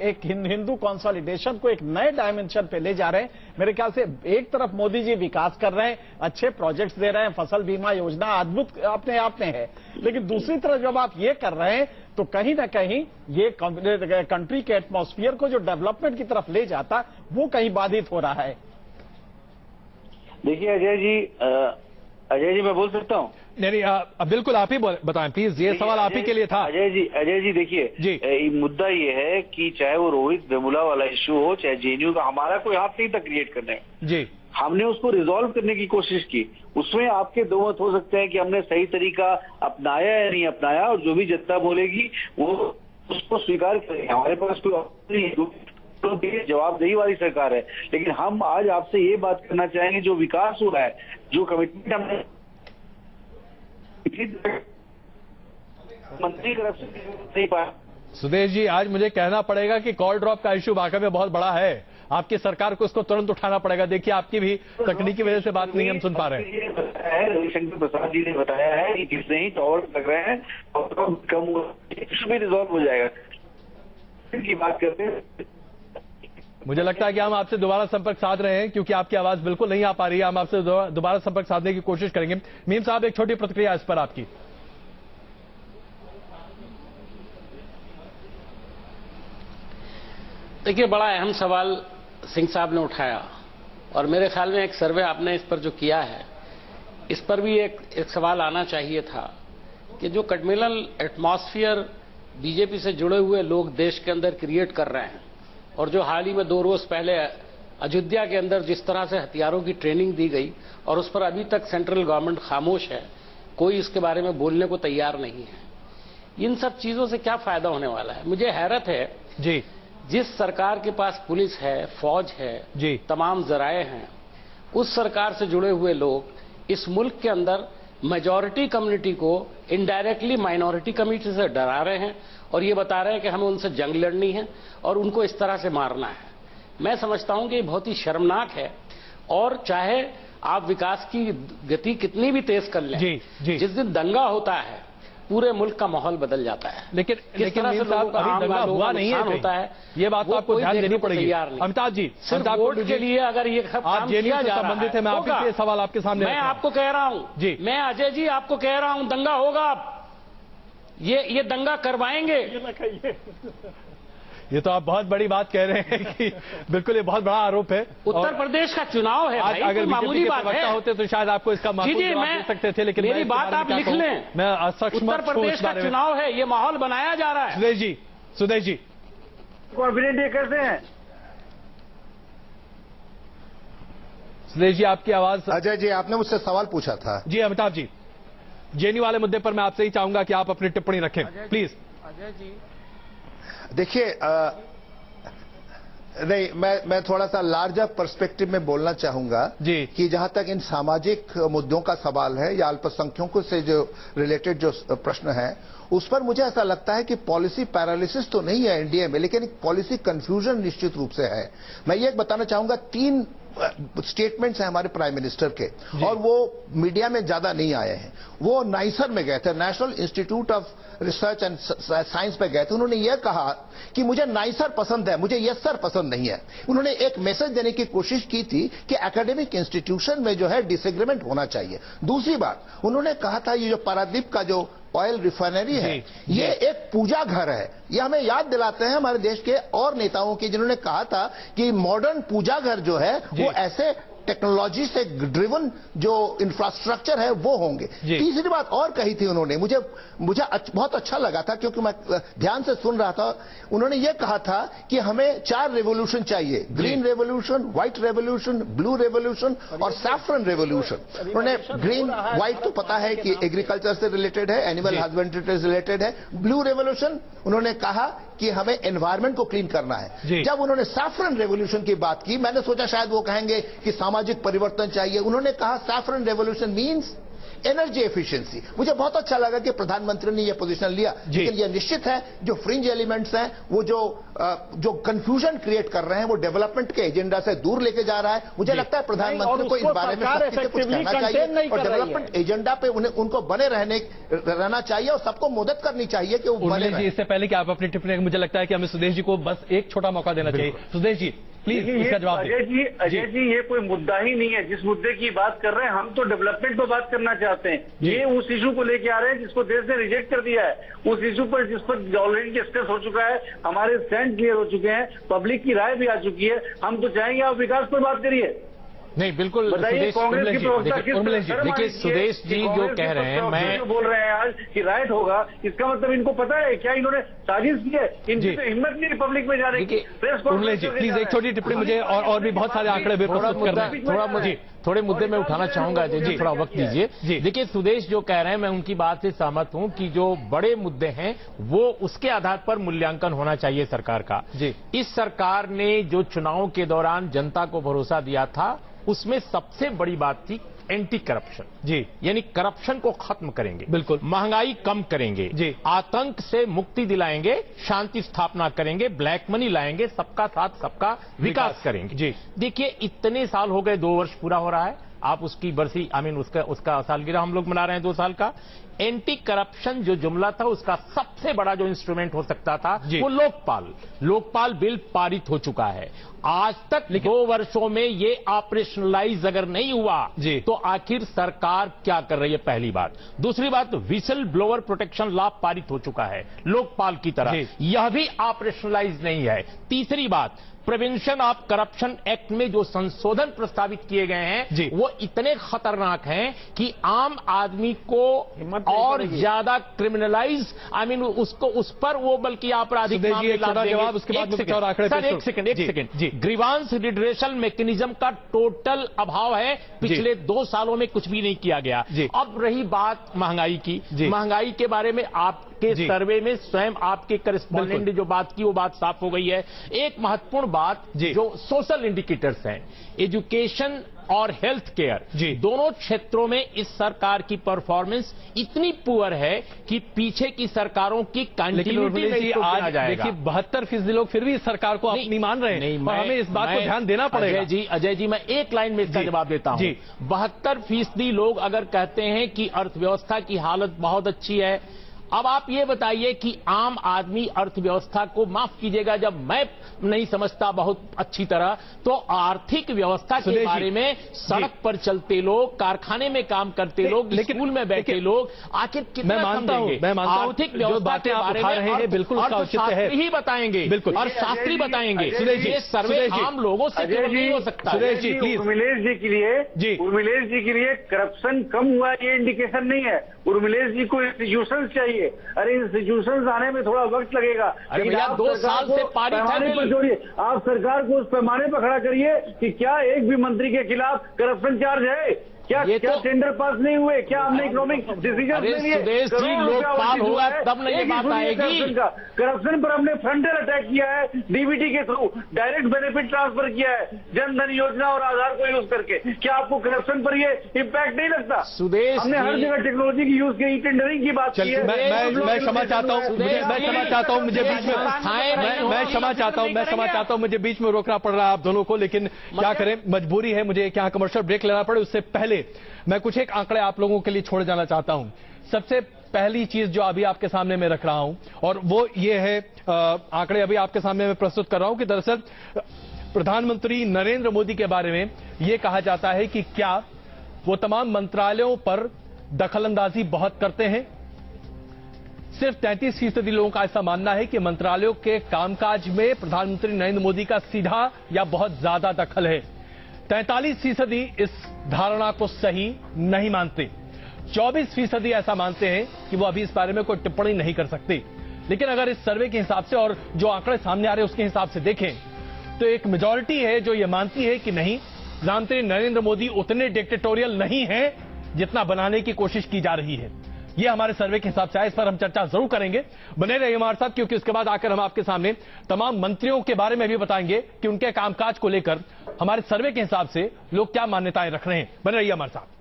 एक हिंदू कंसोलिडेशन को एक नए डायमेंशन पे ले जा रहे हैं। मेरे ख्याल से एक तरफ मोदी जी विकास कर रहे हैं, अच्छे प्रोजेक्ट्स दे रहे हैं, फसल बीमा योजना अद्भुत अपने आप में है, लेकिन दूसरी तरफ जब आप ये कर रहे हैं तो कहीं ना कहीं ये कंट्री के एटमॉस्फियर को जो डेवलपमेंट की तरफ ले जाता वो कहीं बाधित हो रहा है। देखिए अजय जी मैं बोल सकता हूँ? नहीं, बिल्कुल आप ही बताएं प्लीज, ये सवाल आप ही के लिए था। अजय जी देखिए, मुद्दा ये है कि चाहे वो रोहित वेमुला वाला इश्यू हो, चाहे जेएनयू का, हमारा कोई हाथ नहीं था क्रिएट करने में। जी, हमने उसको रिजॉल्व करने की कोशिश की। उसमें आपके दो मत हो सकते हैं कि हमने सही तरीका अपनाया या नहीं अपनाया, और जो भी जनता बोलेगी वो उसको स्वीकार करेंगे। हमारे पास कोई ऑप्शन नहीं है, तो जवाबदेही वाली सरकार है। लेकिन हम आज आपसे ये बात करना चाहेंगे, जो विकास हुआ है, जो कमिटमेंट हमने मंत्री की तरफ से नहीं पाया। सुदेश जी, आज मुझे कहना पड़ेगा कि कॉल ड्रॉप का इश्यू वाकई में बहुत बड़ा है, आपकी सरकार को इसको तुरंत उठाना पड़ेगा। देखिए, आपकी भी तकनीकी वजह से बात नहीं हम सुन पा रहे हैं। रविशंकर प्रसाद जी ने बताया है कि जिसने ही टॉवर लग रहे हैं और कम इश्यू भी रिजॉल्व हो जाएगा। की बात करते हैं, मुझे लगता है कि हम आपसे दोबारा संपर्क साध रहे हैं, क्योंकि आपकी आवाज बिल्कुल नहीं आ पा रही है। हम आपसे दोबारा संपर्क साधने की कोशिश करेंगे। मीम साहब, एक छोटी प्रतिक्रिया इस पर आपकी। देखिए, बड़ा अहम सवाल सिंह साहब ने उठाया और मेरे ख्याल में एक सर्वे आपने इस पर जो किया है, इस पर भी एक सवाल आना चाहिए था कि जो कम्युनल एटमॉस्फेयर बीजेपी से जुड़े हुए लोग देश के अंदर क्रिएट कर रहे हैं, और जो हाल ही में 2 रोज पहले अयोध्या के अंदर जिस तरह से हथियारों की ट्रेनिंग दी गई, और उस पर अभी तक सेंट्रल गवर्नमेंट खामोश है, कोई इसके बारे में बोलने को तैयार नहीं है। इन सब चीजों से क्या फायदा होने वाला है? मुझे हैरत है जी, जिस सरकार के पास पुलिस है, फौज है जी, तमाम जराए हैं, उस सरकार से जुड़े हुए लोग इस मुल्क के अंदर मेजॉरिटी कम्युनिटी को इनडायरेक्टली माइनॉरिटी कम्युनिटी से डरा रहे हैं और ये बता रहे हैं कि हमें उनसे जंग लड़नी है और उनको इस तरह से मारना है। मैं समझता हूं कि ये बहुत ही शर्मनाक है, और चाहे आप विकास की गति कितनी भी तेज कर लें, जिस दिन दंगा होता है पूरे मुल्क का माहौल बदल जाता है। लेकिन मीर साहब, अभी दंगा हुआ नहीं है, होता है, ये बात तो आपको ध्यान देनी पड़ेगी। अमिताभ जी, सिर्फ वोट के लिए अगर ये आप जेडीयू से संबंधित है, मैं आपसे सवाल आपके सामने मैं आपको कह रहा हूं जी, मैं अजय जी आपको कह रहा हूं, दंगा होगा। ये दंगा करवाएंगे। ये तो आप बहुत बड़ी बात कह रहे हैं कि बिल्कुल ये बहुत बड़ा आरोप है। उत्तर प्रदेश का चुनाव है भाई, अगर मामूली बात है। होते तो शायद आपको इसका माकूल जवाब दे सकते थे, लेकिन मेरी बात आप लिख लें। मैं असक्षम उत्तर प्रदेश का चुनाव है, ये माहौल बनाया जा रहा है। सुदेश जी कॉन्फिडेंट ये कैसे हैं? सुदेश जी, आपकी आवाज। अजय जी, आपने मुझसे सवाल पूछा था। जी अमिताभ जी, जेएनयू वाले मुद्दे पर मैं आपसे ही चाहूंगा कि आप अपनी टिप्पणी रखें प्लीज। अजय जी देखिए, नहीं, मैं थोड़ा सा लार्जर पर्सपेक्टिव में बोलना चाहूंगा जी, कि जहां तक इन सामाजिक मुद्दों का सवाल है या अल्पसंख्यकों से जो रिलेटेड जो प्रश्न है, उस पर मुझे ऐसा लगता है कि पॉलिसी पैरालिसिस तो नहीं है एनडीए में, लेकिन एक पॉलिसी कंफ्यूजन निश्चित रूप से है। मैं ये बताना चाहूंगा, 3 स्टेटमेंट्स हैं हमारे प्राइम मिनिस्टर के, और वो मीडिया में ज्यादा नहीं आए हैं। वो नाइसर में गए थे, national institute of research and science पे गए थे। उन्होंने ये कहा कि मुझे नाइसर पसंद है, मुझे यस सर पसंद नहीं है। उन्होंने एक मैसेज देने की कोशिश की थी कि एकेडमिक इंस्टीट्यूशन में जो है डिसएग्रीमेंट होना चाहिए। दूसरी बात, उन्होंने कहा था ये जो पारादीप का जो ऑयल रिफाइनरी है, ये एक पूजा घर है। ये हमें याद दिलाते हैं हमारे देश के और नेताओं की, जिन्होंने कहा था कि मॉडर्न पूजा घर जो है वो ऐसे टेक्नोलॉजी से ड्रिवन जो इंफ्रास्ट्रक्चर है वो होंगे। तीसरी बात और कही थी उन्होंने, मुझे बहुत अच्छा लगा था, क्योंकि मैं ध्यान से सुन रहा था। उन्होंने ये कहा था कि हमें 4 रेवोल्यूशन चाहिए, green revolution, white revolution, blue revolution और सैफ्रन रेवोल्यूशन। उन्होंने ग्रीन व्हाइट तो पता है कि एग्रीकल्चर से रिलेटेड है, एनिमल हस्बेंड्री से रिलेटेड है। ब्लू रेवोल्यूशन उन्होंने कहा कि हमें एनवायरमेंट को क्लीन करना है। जब उन्होंने सैफ्रन रेवोल्यूशन की बात की, मैंने सोचा शायद वो कहेंगे कि सामाजिक परिवर्तन चाहिए। उन्होंने कहा saffron revolution means energy efficiency. मुझे बहुत अच्छा लगा कि प्रधानमंत्री ने यह पोजीशन लिया, लेकिन यह निश्चित है जो फ्रिंज एलिमेंट्स हैं, वो जो कंफ्यूजन क्रिएट कर रहे हैं, वो डेवलपमेंट के एजेंडा से दूर लेके जा रहा है। मुझे लगता है प्रधानमंत्री को इस बारे में सख्ती से कुछ कहना चाहिए और डेवलपमेंट एजेंडा पे उनको बने रहना चाहिए और सबको मदद करनी चाहिए कि वो बने रहें। इससे पहले कि आप अपनी टिप्पणी, मुझे लगता है कि हमें सुदेश जी को बस एक छोटा मौका देना चाहिए। सुदेश जी प्लीज इसका जवाब दें। अजय जी, ये कोई मुद्दा ही नहीं है जिस मुद्दे की बात कर रहे हैं। हम तो डेवलपमेंट पर बात करना चाहते हैं। ये उस इशू को लेके आ रहे हैं जिसको देश ने रिजेक्ट कर दिया है, उस इशू पर जिस पर ऑलरेडी डिस्कस हो चुका है, हमारे स्टैंड क्लियर हो चुके हैं, पब्लिक की राय भी आ चुकी है। हम तो चाहेंगे आप विकास पर बात करिए। नहीं, बिल्कुल कांग्रेस की प्रवक्ता देखिए सुदेश जी जो कह रहे हैं, मैं बोल रहे हैं आज कि राइट होगा, इसका मतलब इनको पता है क्या इन्होंने साजिश की है? इनकी तो हिम्मत नहीं पब्लिक में जाने की। उर्मिला जी प्लीज एक छोटी टिप्पणी मुझे, और भी बहुत सारे आंकड़े प्रस्तुत करना है। थोड़े मुद्दे में उठाना चाहूंगा जी, थोड़ा वक्त दीजिए। देखिए सुदेश जो कह रहे हैं, मैं उनकी बात से सहमत हूं कि जो बड़े मुद्दे हैं वो उसके आधार पर मूल्यांकन होना चाहिए सरकार का। इस सरकार ने जो चुनाव के दौरान जनता को भरोसा दिया था, उसमें सबसे बड़ी बात थी एंटी करप्शन। यानी करप्शन को खत्म करेंगे, बिल्कुल महंगाई कम करेंगे, आतंक से मुक्ति दिलाएंगे, शांति स्थापना करेंगे, ब्लैक मनी लाएंगे, सबका साथ सबका विकास करेंगे। देखिए इतने साल हो गए, 2 वर्ष पूरा हो रहा है, आप उसकी बरसी उसका सालगिरह हम लोग मना रहे हैं 2 साल का। एंटी करप्शन जो जुमला था उसका सबसे सबसे बड़ा जो इंस्ट्रूमेंट हो सकता था वो लोकपाल बिल पारित हो चुका है। आज तक 2 वर्षों में ये ऑपरेशनलाइज अगर नहीं हुआ तो आखिर सरकार क्या कर रही है, पहली बात। दूसरी बात, विसल ब्लोअर प्रोटेक्शन लॉ पारित हो चुका है लोकपाल की तरह, यह भी ऑपरेशनलाइज नहीं है। तीसरी बात, प्रिवेंशन ऑफ करप्शन एक्ट में जो संशोधन प्रस्तावित किए गए हैं वो इतने खतरनाक हैं कि आम आदमी को और ज्यादा क्रिमिनलाइज उसको उस पर वो बल्कि आपराधिक मामले ला देंगे। एक सेकंड, ग्रीवांस रिड्रेसल मैकेनिज्म का टोटल अभाव है, पिछले 2 सालों में कुछ भी नहीं किया गया। अब रही बात महंगाई की, महंगाई के बारे में आपके सर्वे में स्वयं आपके करेस्पॉन्डेंट ने जो बात की वो बात साफ हो गई है। एक महत्वपूर्ण बात जो सोशल इंडिकेटर्स हैं, एजुकेशन और हेल्थ केयर, दोनों क्षेत्रों में इस सरकार की परफॉर्मेंस इतनी पुअर है कि पीछे की सरकारों की कंटिन्यूटी में इसको गिना जाएगा। देखिए 72% लोग फिर भी इस सरकार को अपनी मान रहे हैं और हमें इस बात को ध्यान देना पड़ेगा। अजय जी मैं एक लाइन में इसका जवाब देता हूं। 72% लोग अगर कहते हैं कि अर्थव्यवस्था की हालत बहुत अच्छी है, अब आप ये बताइए कि आम आदमी अर्थव्यवस्था को, माफ कीजिएगा जब मैं नहीं समझता बहुत अच्छी तरह, तो आर्थिक व्यवस्था के बारे में सड़क पर चलते लोग, कारखाने में काम करते लोग, स्कूल में बैठे लोग आखिर कितना समझेंगे? आर्थिक व्यवस्था के बारे में बिल्कुल अर्थशास्त्री ही बताएंगे, बिल्कुल और शास्त्री बताएंगे। ये सर्वे आम लोगों से नहीं हो सकता। सुरेश जी उर्मिलेश जी के लिए करप्शन कम हुआ ये इंडिकेशन नहीं है। उर्मिलेश जी को इंस्टीट्यूशन चाहिए। अरे इंस्टीट्यूशन आने में थोड़ा वक्त लगेगा। अरे भैया 2 साल से पारित है। जोड़िए, आप सरकार को उस पैमाने पर खड़ा करिए कि क्या एक भी मंत्री के खिलाफ करप्शन चार्ज है, क्या टेंडर पास नहीं हुए, क्या हमने इकोनॉमिक डिसीजन नहीं लिए? सुदेश जी लोकपाल होगा तब नहीं ये बात आएगी। करप्शन पर हमने फ्रंटल अटैक किया है, डीबीटी के थ्रू डायरेक्ट बेनिफिट ट्रांसफर किया है, जन धन योजना और आधार को यूज करके। क्या आपको करप्शन पर ये इम्पैक्ट नहीं लगता? सुदेश हमने हर जगह टेक्नोलॉजी की यूज की, टेंडरिंग की बात की है। मैं क्षमा चाहता हूँ, मुझे बीच में मैं क्षमा चाहता हूँ मुझे बीच में रोकना पड़ रहा है आप दोनों को, लेकिन क्या करें, मजबूरी है, मुझे यहाँ कमर्शियल ब्रेक लेना पड़े। उससे पहले मैं कुछ एक आंकड़े आप लोगों के लिए छोड़ जाना चाहता हूं। सबसे पहली चीज जो अभी आपके सामने मैं रख रहा हूं और वो ये है, आंकड़े अभी आपके सामने मैं प्रस्तुत कर रहा हूं कि दरअसल प्रधानमंत्री नरेंद्र मोदी के बारे में यह कहा जाता है कि क्या वो तमाम मंत्रालयों पर दखलंदाजी बहुत करते हैं। सिर्फ 33% लोगों का ऐसा मानना है कि मंत्रालयों के कामकाज में प्रधानमंत्री नरेंद्र मोदी का सीधा या बहुत ज्यादा दखल है। 43% इस धारणा को सही नहीं मानते। 24% ऐसा मानते हैं कि वो अभी इस बारे में कोई टिप्पणी नहीं कर सकते। लेकिन अगर इस सर्वे के हिसाब से और जो आंकड़े सामने आ रहे हैं उसके हिसाब से देखें तो एक मेजॉरिटी है जो ये मानती है कि नहीं, प्रधानमंत्री नरेंद्र मोदी उतने डिक्टेटोरियल नहीं है जितना बनाने की कोशिश की जा रही है। ये हमारे सर्वे के हिसाब से है। इस पर हम चर्चा जरूर करेंगे, बने रहिए हमारे साथ, क्योंकि उसके बाद आकर हम आपके सामने तमाम मंत्रियों के बारे में भी बताएंगे कि उनके कामकाज को लेकर हमारे सर्वे के हिसाब से लोग क्या मान्यताएं रख रहे हैं। बने रहिए हमारे साथ।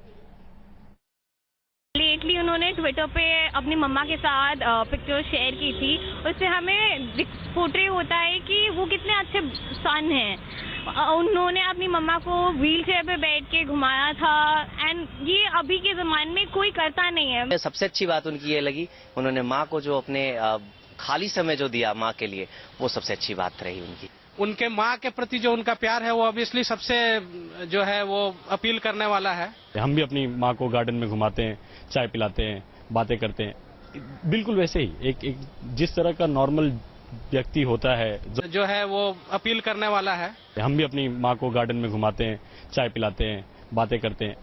लेटली उन्होंने ट्विटर पे अपनी मम्मा के साथ पिक्चर शेयर की थी, उससे हमें पोर्ट्रे होता है कि वो कितने अच्छे सन हैं। उन्होंने अपनी मम्मा को व्हील चेयर पे बैठ के घुमाया था एंड ये अभी के जमाने में कोई करता नहीं है। सबसे अच्छी बात उनकी ये लगी, उन्होंने माँ को जो अपने खाली समय जो दिया माँ के लिए, वो सबसे अच्छी बात रही उनकी। उनके माँ के प्रति जो उनका प्यार है वो ऑब्वियसली सबसे जो है वो अपील करने वाला है। हम भी अपनी माँ को गार्डन में घुमाते हैं, चाय पिलाते हैं, बातें करते हैं, बिल्कुल वैसे ही एक जिस तरह का नॉर्मल व्यक्ति होता है जो है वो अपील करने वाला है। हम भी अपनी माँ को गार्डन में घुमाते हैं, चाय पिलाते हैं, बातें करते हैं,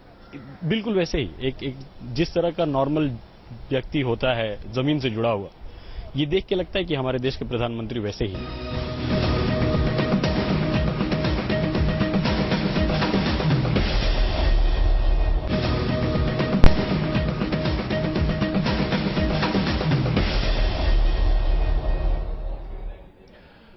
बिल्कुल वैसे ही एक जिस तरह का नॉर्मल व्यक्ति होता है जमीन से जुड़ा हुआ, ये देख के लगता है कि हमारे देश के प्रधानमंत्री वैसे ही।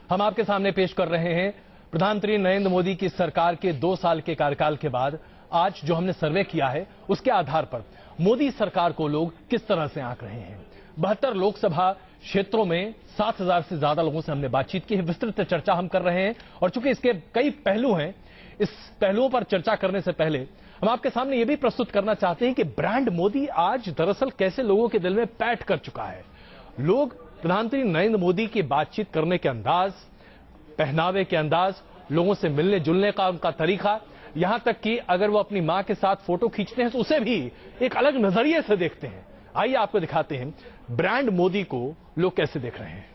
हम आपके सामने पेश कर रहे हैं प्रधानमंत्री नरेंद्र मोदी की सरकार के 2 साल के कार्यकाल के बाद आज जो हमने सर्वे किया है उसके आधार पर मोदी सरकार को लोग किस तरह से आंक रहे हैं। 72 लोकसभा क्षेत्रों में 7,000 से ज्यादा लोगों से हमने बातचीत की है, विस्तृत चर्चा हम कर रहे हैं और चूंकि इसके कई पहलू हैं, इस पहलुओं पर चर्चा करने से पहले हम आपके सामने यह भी प्रस्तुत करना चाहते हैं कि ब्रांड मोदी आज दरअसल कैसे लोगों के दिल में पैठ कर चुका है। लोग प्रधानमंत्री नरेंद्र मोदी की बातचीत करने के अंदाज, पहनावे के अंदाज, लोगों से मिलने जुलने का उनका तरीका, यहां तक कि अगर वो अपनी मां के साथ फोटो खींचते हैं तो उसे भी एक अलग नजरिए से देखते हैं। आइए आपको दिखाते हैं ब्रांड मोदी को लोग कैसे देख रहे हैं।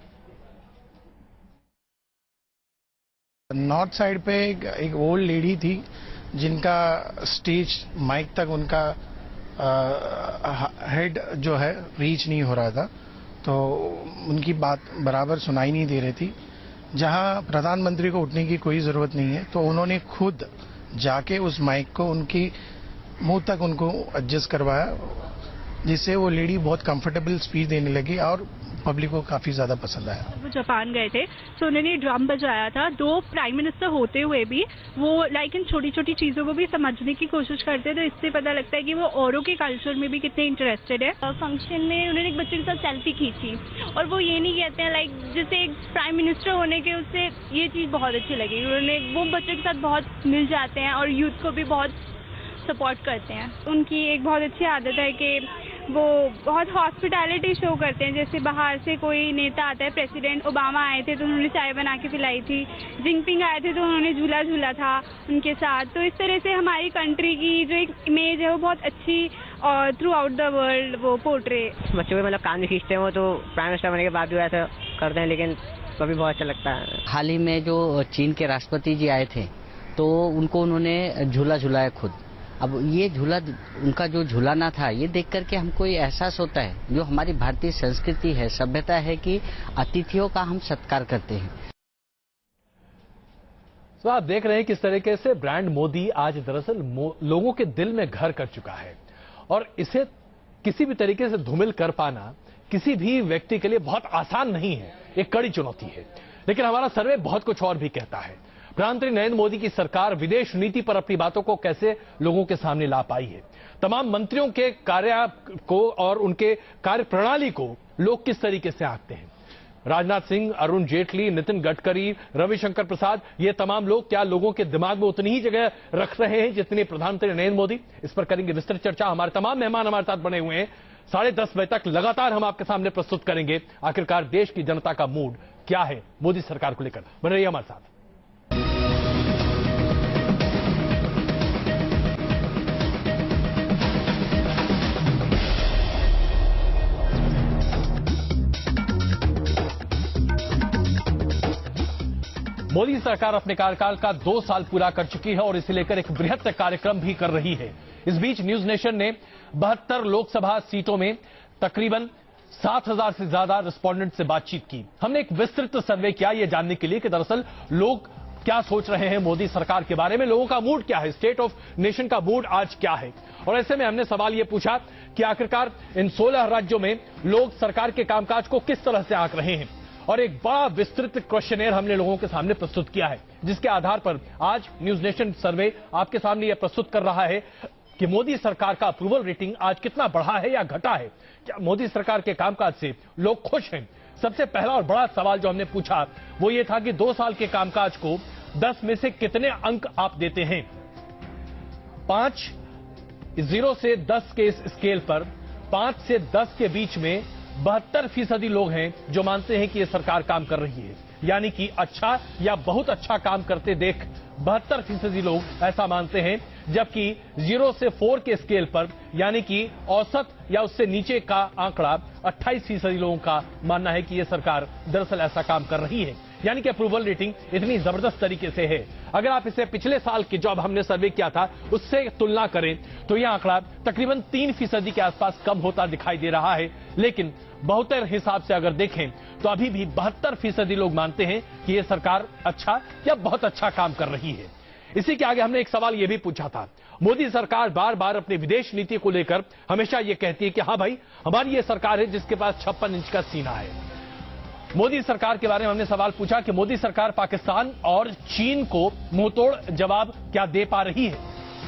नॉर्थ साइड पे एक ओल्ड लेडी थी जिनका स्टेज माइक तक उनका हेड जो है रीच नहीं हो रहा था, तो उनकी बात बराबर सुनाई नहीं दे रही थी। जहां प्रधानमंत्री को उठने की कोई जरूरत नहीं है, तो उन्होंने खुद जाके उस माइक को उनकी मुंह तक उनको एडजस्ट करवाया, जिससे वो लेडी बहुत कंफर्टेबल स्पीच देने लगी और पब्लिक को काफी ज्यादा पसंद आया। वो जापान गए थे तो उन्होंने ड्रम बजाया था। 2 प्राइम मिनिस्टर होते हुए भी वो लाइक इन छोटी छोटी चीजों को भी समझने की कोशिश करते हैं, तो इससे पता लगता है कि वो औरों के कल्चर में भी कितने इंटरेस्टेड है। फंक्शन में उन्होंने एक बच्चे के साथ सेल्फी खींची और वो ये नहीं कहते हैं लाइक जैसे एक प्राइम मिनिस्टर होने के, उससे ये चीज बहुत अच्छी लगी। उन्होंने वो बच्चे के साथ बहुत मिल जाते हैं और यूथ को भी बहुत सपोर्ट करते हैं। उनकी एक बहुत अच्छी आदत है कि वो बहुत हॉस्पिटैलिटी शो करते हैं। जैसे बाहर से कोई नेता आता है, प्रेसिडेंट ओबामा आए थे तो उन्होंने चाय बना के पिलाई थी, जिनपिंग आए थे तो उन्होंने झूला झूला था उनके साथ। तो इस तरह से हमारी कंट्री की जो एक इमेज है वो बहुत अच्छी और थ्रू आउट द वर्ल्ड वो पोर्ट्रे। बच्चों के मतलब कान भी खींचते हैं, वो तो प्राइम मिनिस्टर बनने के बाद भी ऐसा करते हैं, लेकिन कभी बहुत अच्छा लगता है। हाल ही में जो चीन के राष्ट्रपति जी आए थे तो उनको उन्होंने झूला झुलाया खुद। अब ये झूला उनका जो झूलाना था, ये देख करके हमको ये एहसास होता है जो हमारी भारतीय संस्कृति है, सभ्यता है कि अतिथियों का हम सत्कार करते हैं। तो आप देख रहे हैं किस तरीके से ब्रांड मोदी आज दरअसल लोगों के दिल में घर कर चुका है और इसे किसी भी तरीके से धूमिल कर पाना किसी भी व्यक्ति के लिए बहुत आसान नहीं है, एक कड़ी चुनौती है। लेकिन हमारा सर्वे बहुत कुछ और भी कहता है। प्रधानमंत्री नरेंद्र मोदी की सरकार विदेश नीति पर अपनी बातों को कैसे लोगों के सामने ला पाई है, तमाम मंत्रियों के कार्य को और उनके कार्य प्रणाली को लोग किस तरीके से आंकते हैं। राजनाथ सिंह, अरुण जेटली, नितिन गडकरी, रविशंकर प्रसाद, ये तमाम लोग क्या लोगों के दिमाग में उतनी ही जगह रख रहे हैं जितनी प्रधानमंत्री नरेंद्र मोदी? इस पर करेंगे विस्तृत चर्चा। हमारे तमाम मेहमान हमारे साथ बने हुए हैं। 10:30 बजे तक लगातार हम आपके सामने प्रस्तुत करेंगे आखिरकार देश की जनता का मूड क्या है मोदी सरकार को लेकर। बने रहिए हमारे साथ। मोदी सरकार अपने कार्यकाल का 2 साल पूरा कर चुकी है और इसे लेकर एक बृहत कार्यक्रम भी कर रही है। इस बीच न्यूज नेशन ने 72 लोकसभा सीटों में तकरीबन 7,000 से ज्यादा रिस्पोंडेंट से बातचीत की। हमने एक विस्तृत सर्वे किया ये जानने के लिए कि दरअसल लोग क्या सोच रहे हैं मोदी सरकार के बारे में, लोगों का मूड क्या है, स्टेट ऑफ नेशन का मूड आज क्या है। और ऐसे में हमने सवाल ये पूछा कि आखिरकार इन 16 राज्यों में लोग सरकार के कामकाज को किस तरह से आंक रहे हैं और एक बड़ा विस्तृत क्वेश्चनेयर हमने लोगों के सामने प्रस्तुत किया है, जिसके आधार पर आज न्यूज नेशन सर्वे आपके सामने यह प्रस्तुत कर रहा है कि मोदी सरकार का अप्रूवल रेटिंग आज कितना बढ़ा है या घटा है। क्या मोदी सरकार के कामकाज से लोग खुश हैं? सबसे पहला और बड़ा सवाल जो हमने पूछा वो ये था कि 2 साल के कामकाज को 10 में से कितने अंक आप देते हैं? 0 से 10 के इस स्केल पर 5 से 10 के बीच में 72% लोग हैं जो मानते हैं कि यह सरकार काम कर रही है, यानी कि अच्छा या बहुत अच्छा काम करते देख 72% लोग ऐसा मानते हैं, जबकि 0 से 4 के स्केल पर यानी कि औसत या उससे नीचे का आंकड़ा 28% लोगों का मानना है कि यह सरकार दरअसल ऐसा काम कर रही है। यानी कि अप्रूवल रेटिंग इतनी जबरदस्त तरीके से है। अगर आप इसे पिछले साल के जब हमने सर्वे किया था उससे तुलना करें तो यह आंकड़ा तकरीबन 3% के आसपास कम होता दिखाई दे रहा है। लेकिन बहुतर हिसाब से अगर देखें तो अभी भी 72% लोग मानते हैं कि यह सरकार अच्छा या बहुत अच्छा काम कर रही है। इसी के आगे हमने एक सवाल यह भी पूछा था, मोदी सरकार बार बार अपनी विदेश नीति को लेकर हमेशा यह कहती है कि हाँ भाई हमारी ये सरकार है जिसके पास 56 इंच का सीना है। मोदी सरकार के बारे में हमने सवाल पूछा कि मोदी सरकार पाकिस्तान और चीन को मुंहतोड़ जवाब क्या दे पा रही है।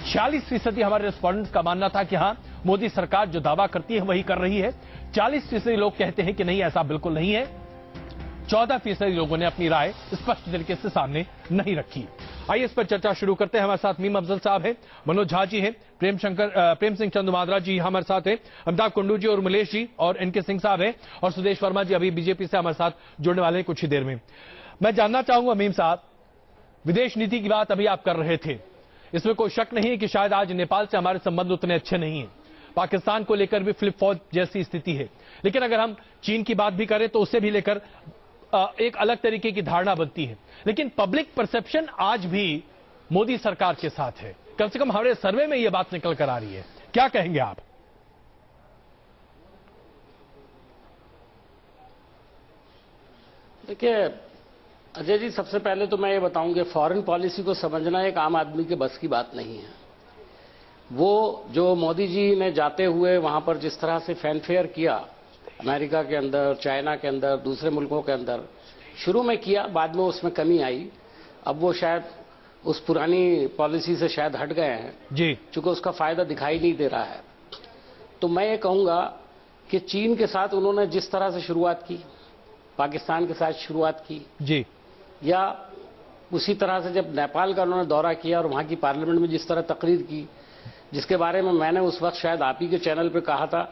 46% हमारे रेस्पोंडेंट्स का मानना था कि हाँ मोदी सरकार जो दावा करती है वही कर रही है। 40% लोग कहते हैं कि नहीं ऐसा बिल्कुल नहीं है। 14% लोगों ने अपनी राय स्पष्ट तरीके से सामने नहीं रखी। आइए इस पर चर्चा शुरू करते हैं। हमारे साथ मीम अफजल साहब हैं, मनोज झा जी हैं, प्रेम सिंह चंदुमाजरा जी हमारे साथ हैं, अमिताभ कुंडू जी और उर्मिलेश जी और एनके सिंह साहब हैं, और सुदेश वर्मा जी अभी बीजेपी से हमारे साथ जुड़ने वाले हैं कुछ ही देर में। मैं जानना चाहूंगा मीम साहब, विदेश नीति की बात अभी आप कर रहे थे, इसमें कोई शक नहीं है कि शायद आज नेपाल से हमारे संबंध उतने अच्छे नहीं है, पाकिस्तान को लेकर भी फ्लिप फ्लॉप जैसी स्थिति है। लेकिन अगर हम चीन की बात भी करें तो उसे भी लेकर एक अलग तरीके की धारणा बनती है। लेकिन पब्लिक परसेप्शन आज भी मोदी सरकार के साथ है, कम से कम हमारे सर्वे में यह बात निकल कर आ रही है। क्या कहेंगे आप? देखिए अजय जी, सबसे पहले तो मैं ये बताऊं कि फॉरेन पॉलिसी को समझना एक आम आदमी के बस की बात नहीं है। वो जो मोदी जी ने जाते हुए वहां पर जिस तरह से फैनफेयर किया, अमेरिका के अंदर, चाइना के अंदर, दूसरे मुल्कों के अंदर, शुरू में किया, बाद में उसमें कमी आई। अब वो शायद उस पुरानी पॉलिसी से शायद हट गए हैं जी, चूंकि उसका फायदा दिखाई नहीं दे रहा है। तो मैं ये कहूंगा कि चीन के साथ उन्होंने जिस तरह से शुरुआत की, पाकिस्तान के साथ शुरुआत की जी, या उसी तरह से जब नेपाल का उन्होंने दौरा किया और वहां की पार्लियामेंट में जिस तरह तकरीर की, जिसके बारे में मैंने उस वक्त शायद आप ही के चैनल पे कहा था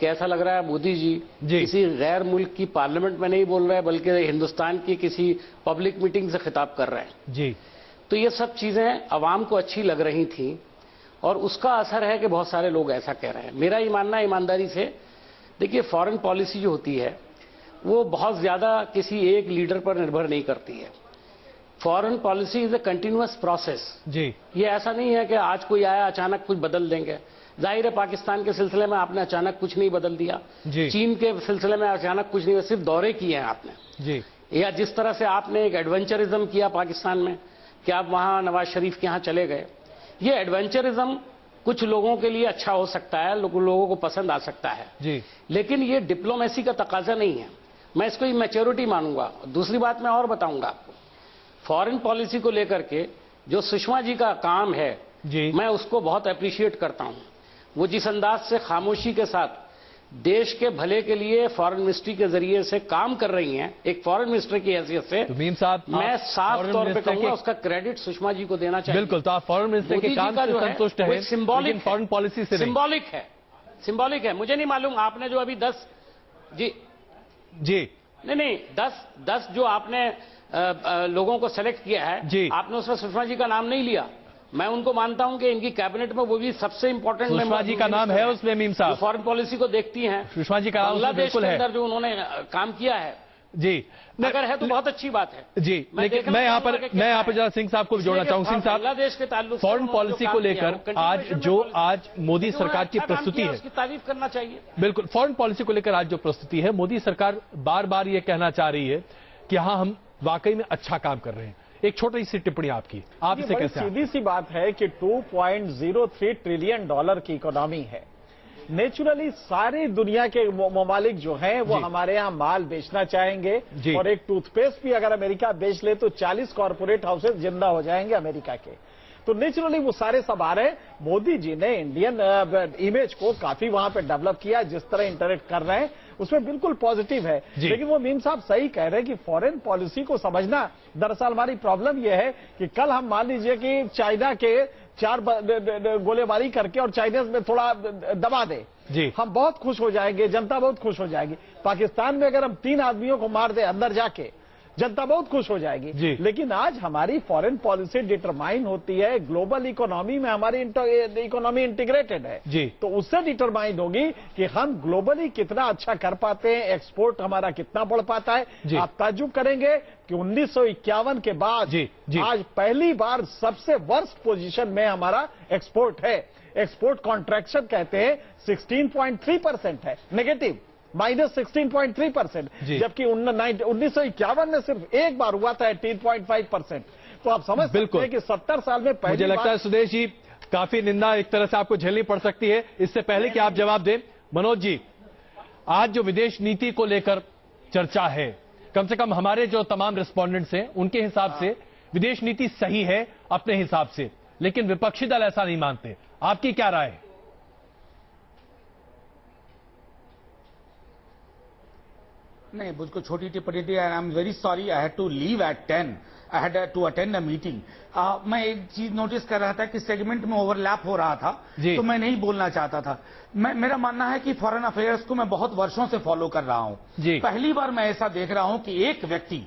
कि ऐसा लग रहा है मोदी जी किसी गैर मुल्क की पार्लियामेंट में नहीं बोल रहे हैं बल्कि हिंदुस्तान की किसी पब्लिक मीटिंग से खिताब कर रहे हैं जी। तो ये सब चीजें अवाम को अच्छी लग रही थी और उसका असर है कि बहुत सारे लोग ऐसा कह रहे हैं। मेरा ये मानना है ईमानदारी से, देखिए फॉरेन पॉलिसी जो होती है वो बहुत ज्यादा किसी एक लीडर पर निर्भर नहीं करती है। Foreign policy is a continuous process ji. ये ऐसा नहीं है कि आज कोई आया अचानक कुछ बदल देंगे। जाहिर है पाकिस्तान के सिलसिले में आपने अचानक कुछ नहीं बदल दिया, चीन के सिलसिले में अचानक कुछ नहीं, सिर्फ दौरे किए हैं आपने जी। या जिस तरह से आपने एक एडवेंचरिज्म किया पाकिस्तान में कि आप वहां नवाज शरीफ के यहां चले गए, ये एडवेंचरिज्म कुछ लोगों के लिए अच्छा हो सकता है, लोगों को पसंद आ सकता है जी, लेकिन ये डिप्लोमेसी का तकाजा नहीं है। मैं इसको मैच्योरिटी मानूंगा। दूसरी बात मैं और बताऊंगा आपको, फॉरेन पॉलिसी को लेकर के जो सुषमा जी का काम है जी, मैं उसको बहुत अप्रिशिएट करता हूं। वो जिस अंदाज से खामोशी के साथ देश के भले के लिए फॉरेन मिनिस्ट्री के जरिए से काम कर रही हैं, एक फॉरेन मिनिस्टर की हैसियत से, तो मीम साहब मैं साफ तौर पे कहूंगा उसका क्रेडिट सुषमा जी को देना चाहिए। बिल्कुल, तो आप फॉरेन मिनिस्टर के काम से संतुष्ट हैं, सिंबॉलिक फॉरेन पॉलिसी से सिंबॉलिक है, सिंबॉलिक है। मुझे नहीं मालूम आपने जो अभी 10 जी जी नहीं 10 जो आपने लोगों को सेलेक्ट किया है जी, आपने उसमें सुषमा जी का नाम नहीं लिया। मैं उनको मानता हूं कि इनकी कैबिनेट में वो भी सबसे इंपॉर्टेंट सुषमा जी का नाम है उसमें मीम साहब, फॉरेन पॉलिसी को देखती हैं, सुषमा जी का नाम बांग्लादेश के अंदर जो उन्होंने काम किया है जी, अगर है तो बहुत अच्छी बात है जी। लेकिन मैं यहाँ पर जरा सिंह साहब को भी जोड़ना चाहूँ। सिंह साहब, बांग्लादेश के ताल्लुक फॉरेन पॉलिसी को लेकर आज मोदी सरकार की प्रस्तुति है, उसकी तारीफ करना चाहिए। बिल्कुल, फॉरेन पॉलिसी को लेकर आज जो प्रस्तुति है, मोदी सरकार बार बार ये कहना चाह रही है कि हाँ हम वाकई में अच्छा काम कर रहे हैं। एक छोटी सी टिप्पणी आपकी, आप इसे कैसे? सीधी सी बात है कि 2.03 ट्रिलियन डॉलर की इकोनॉमी है। नेचुरली सारी दुनिया के ममालिक जो हैं वो हमारे यहाँ माल बेचना चाहेंगे और एक टूथपेस्ट भी अगर अमेरिका बेच ले तो 40 कॉर्पोरेट हाउसेस जिंदा हो जाएंगे अमेरिका के। तो नेचुरली वो सारे सब आ रहे हैं। मोदी जी ने इंडियन इमेज को काफी वहां पे डेवलप किया, जिस तरह इंटरेक्ट कर रहे हैं उसमें बिल्कुल पॉजिटिव है। लेकिन वो मीम साहब सही कह रहे हैं कि फॉरेन पॉलिसी को समझना, दरअसल हमारी प्रॉब्लम यह है कि कल हम मान लीजिए कि चाइना के 4 गोलेबारी करके और चाइनीज में थोड़ा दबा दे जी, हम बहुत खुश हो जाएंगे, जनता बहुत खुश हो जाएगी। पाकिस्तान में अगर हम 3 आदमियों को मार दे अंदर जाके, जनता बहुत खुश हो जाएगी। लेकिन आज हमारी फॉरेन पॉलिसी डिटरमाइन होती है, ग्लोबल इकोनॉमी में हमारी इकोनॉमी इंटीग्रेटेड है जी, तो उससे डिटरमाइन होगी कि हम ग्लोबली कितना अच्छा कर पाते हैं, एक्सपोर्ट हमारा कितना बढ़ पाता है। आप ताज्जुब करेंगे कि 1951 के बाद आज पहली बार सबसे वर्स्ट पोजीशन में हमारा एक्सपोर्ट है। एक्सपोर्ट कॉन्ट्रैक्शन कहते हैं 16.3% है, नेगेटिव -16.3%, जबकि 1951 में सिर्फ एक बार हुआ था 18.5%। तो आप समझ सकते हैं कि 70 साल में पहली मुझे लगता है सुदेश जी काफी निंदा एक तरह से आपको झेलनी पड़ सकती है। इससे पहले कि आप जवाब दें, मनोज जी, आज जो विदेश नीति को लेकर चर्चा है, कम से कम हमारे जो तमाम रिस्पोंडेंट्स हैं उनके हिसाब से विदेश नीति सही है अपने हिसाब से, लेकिन विपक्षी दल ऐसा नहीं मानते। आपकी क्या राय है? नहीं, मुझको छोटी टिप्पणी थी। I am very sorry, I had to leave at 10, I had to attend a meeting. मैं एक चीज नोटिस कर रहा था कि सेगमेंट में ओवरलैप हो रहा था, तो मैं नहीं बोलना चाहता था। मेरा मानना है कि फॉरेन अफेयर्स को मैं बहुत वर्षों से फॉलो कर रहा हूं। पहली बार मैं ऐसा देख रहा हूं कि एक व्यक्ति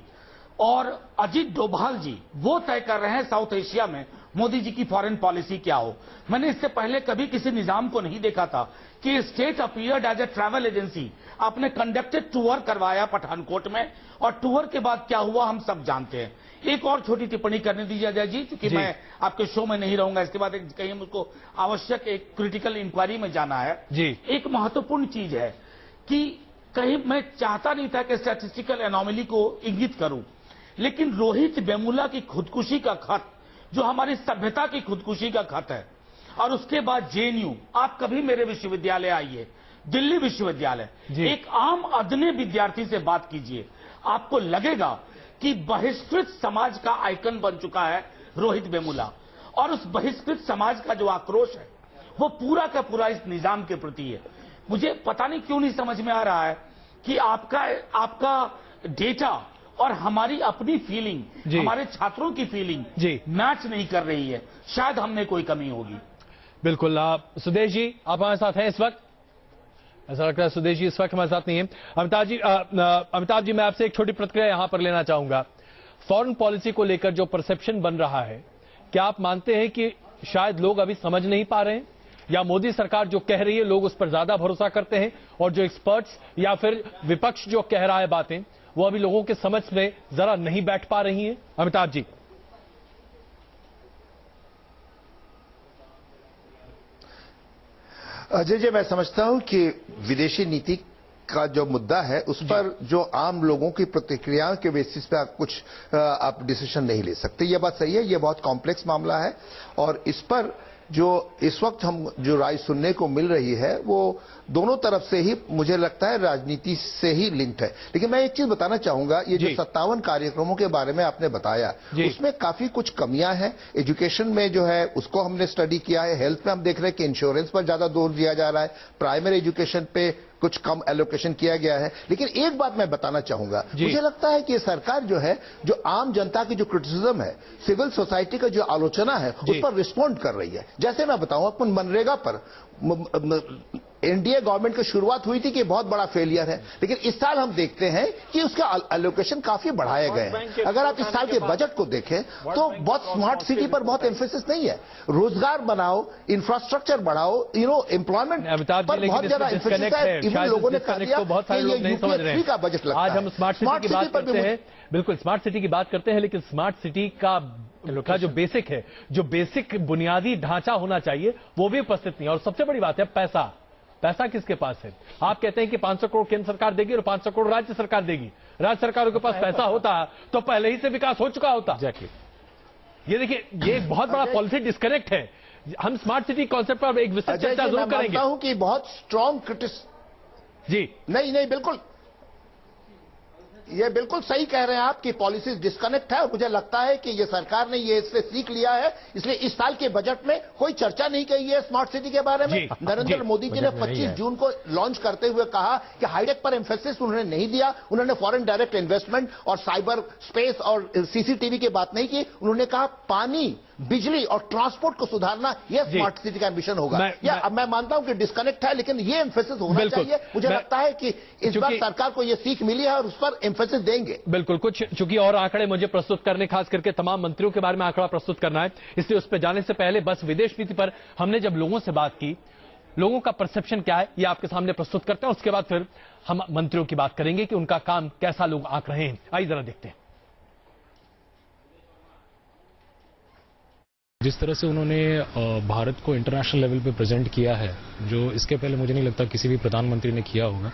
और अजीत डोभाल जी वो तय कर रहे हैं साउथ एशिया में मोदी जी की फॉरेन पॉलिसी क्या हो। मैंने इससे पहले कभी किसी निजाम को नहीं देखा था कि state appeared as a travel agency, आपने कंडक्टेड टूर करवाया पठानकोट में, और टूर के बाद क्या हुआ हम सब जानते हैं। एक और छोटी टिप्पणी करने दीजिए अजय जी, क्योंकि मैं आपके शो में नहीं रहूंगा, इसके बाद कहीं मुझको आवश्यक एक क्रिटिकल इंक्वायरी में जाना है। एक महत्वपूर्ण चीज है कि कहीं मैं चाहता नहीं था कि स्टैटिस्टिकल एनोमली को इंगित करूं, लेकिन रोहित वेमुला की खुदकुशी का खत जो हमारी सभ्यता की खुदकुशी का खत है, और उसके बाद जेएनयू, आप कभी मेरे विश्वविद्यालय आइए, दिल्ली विश्वविद्यालय, एक आम अदने विद्यार्थी से बात कीजिए, आपको लगेगा कि बहिष्कृत समाज का आइकन बन चुका है रोहित वेमुला। और उस बहिष्कृत समाज का जो आक्रोश है वो पूरा का पूरा इस निजाम के प्रति है। मुझे पता नहीं क्यों नहीं समझ में आ रहा है कि आपका डेटा और हमारी अपनी फीलिंग, हमारे छात्रों की फीलिंग मैच नहीं कर रही है। शायद हमने कोई कमी होगी। बिल्कुल। सुदेश जी, आप हमारे साथ हैं इस वक्त? ऐसा लगता है सुदेश जी इस वक्त हमारे साथ नहीं है। अमिताभ जी, मैं आपसे एक छोटी प्रतिक्रिया यहां पर लेना चाहूंगा। फॉरेन पॉलिसी को लेकर जो परसेप्शन बन रहा है, क्या आप मानते हैं कि शायद लोग अभी समझ नहीं पा रहे हैं, या मोदी सरकार जो कह रही है लोग उस पर ज्यादा भरोसा करते हैं, और जो एक्सपर्ट्स या फिर विपक्ष जो कह रहा है बातें वो अभी लोगों के समझ में जरा नहीं बैठ पा रही हैं? अमिताभ जी। अजय जी, मैं समझता हूं कि विदेशी नीति का जो मुद्दा है उस पर जो आम लोगों की प्रतिक्रियाओं के बेसिस पे आप डिसीजन नहीं ले सकते। ये बात सही है, ये बहुत कॉम्प्लेक्स मामला है, और इस पर जो इस वक्त हम जो राय सुनने को मिल रही है वो दोनों तरफ से ही मुझे लगता है राजनीति से ही लिंक्ड है। लेकिन मैं एक चीज बताना चाहूंगा, ये जो 57 कार्यक्रमों के बारे में आपने बताया उसमें काफी कुछ कमियां हैं। एजुकेशन में जो है उसको हमने स्टडी किया है, हेल्थ में हम देख रहे हैं कि इंश्योरेंस पर ज्यादा जोर दिया जा रहा है, प्राइमरी एजुकेशन पे कुछ कम एलोकेशन किया गया है। लेकिन एक बात मैं बताना चाहूंगा, मुझे लगता है कि ये सरकार जो है, जो आम जनता की जो क्रिटिसिज्म है, सिविल सोसाइटी का जो आलोचना है उस पर रिस्पॉन्ड कर रही है। जैसे मैं बताऊं, अपन मनरेगा पर एनडीए गवर्नमेंट की शुरुआत हुई थी कि बहुत बड़ा फेलियर है, लेकिन इस साल हम देखते हैं कि उसका एलोकेशन काफी बढ़ाए गए हैं। अगर आप इस साल के बजट को देखें तो बहुत स्मार्ट सिटी पर बहुत एम्फेसिस नहीं है। रोजगार बनाओ, इंफ्रास्ट्रक्चर बढ़ाओ, एम्प्लॉयमेंट पर बहुत ज्यादा एम्फेसिस है। इवन लोगों ने कहा कि ये यूपीए 3 का बजट लगता है। आज हम स्मार्ट सिटी की बात करते हैं, बिल्कुल स्मार्ट सिटी की बात करते हैं, लेकिन स्मार्ट सिटी का जो बेसिक है, जो बेसिक बुनियादी ढांचा होना चाहिए वो भी उपस्थित नहीं है। और सबसे बड़ी बात है पैसा किसके पास है? आप कहते हैं कि 500 करोड़ केंद्र सरकार देगी और 500 करोड़ राज्य सरकार देगी। राज्य सरकारों के पास पैसा होता तो पहले ही से विकास हो चुका होता। ये देखिए, ये एक बहुत बड़ा पॉलिसी डिस्कनेक्ट है। हम स्मार्ट सिटी कॉन्सेप्ट पर एक विस्तृत चर्चा जरूर करेंगे। मैं मानता हूं कि बहुत स्ट्रॉन्ग जी नहीं बिल्कुल, ये बिल्कुल सही कह रहे हैं आप कि पॉलिसीज डिस्कनेक्ट है। और मुझे लगता है कि ये सरकार ने ये इससे सीख लिया है, इसलिए इस साल के बजट में कोई चर्चा नहीं की है स्मार्ट सिटी के बारे में। नरेंद्र मोदी जी ने 25 जून को लॉन्च करते हुए कहा कि हाईटेक पर एम्फेसिस उन्होंने नहीं दिया, उन्होंने फॉरेन डायरेक्ट इन्वेस्टमेंट और साइबर स्पेस और सीसीटीवी की बात नहीं की। उन्होंने कहा पानी, बिजली और ट्रांसपोर्ट को सुधारना, यह स्मार्ट सिटी का एम्बिशन होगा। मैं मानता हूं कि डिस्कनेक्ट है, लेकिन ये एम्फेसिस होना चाहिए। मुझे लगता है कि इस बार सरकार को यह सीख मिली है और उस पर एम्फेसिस देंगे। बिल्कुल। कुछ चूंकि और आंकड़े मुझे प्रस्तुत करने, खास करके तमाम मंत्रियों के बारे में आंकड़ा प्रस्तुत करना है, इसलिए उस पर जाने से पहले बस विदेश नीति पर हमने जब लोगों से बात की, लोगों का परसेप्शन क्या है ये आपके सामने प्रस्तुत करते हैं। उसके बाद फिर हम मंत्रियों की बात करेंगे कि उनका काम कैसा लोग आंक रहे हैं। आइए जरा देखते हैं। जिस तरह से उन्होंने भारत को इंटरनेशनल लेवल पे प्रेजेंट किया है, जो इसके पहले मुझे नहीं लगता किसी भी प्रधानमंत्री ने किया होगा।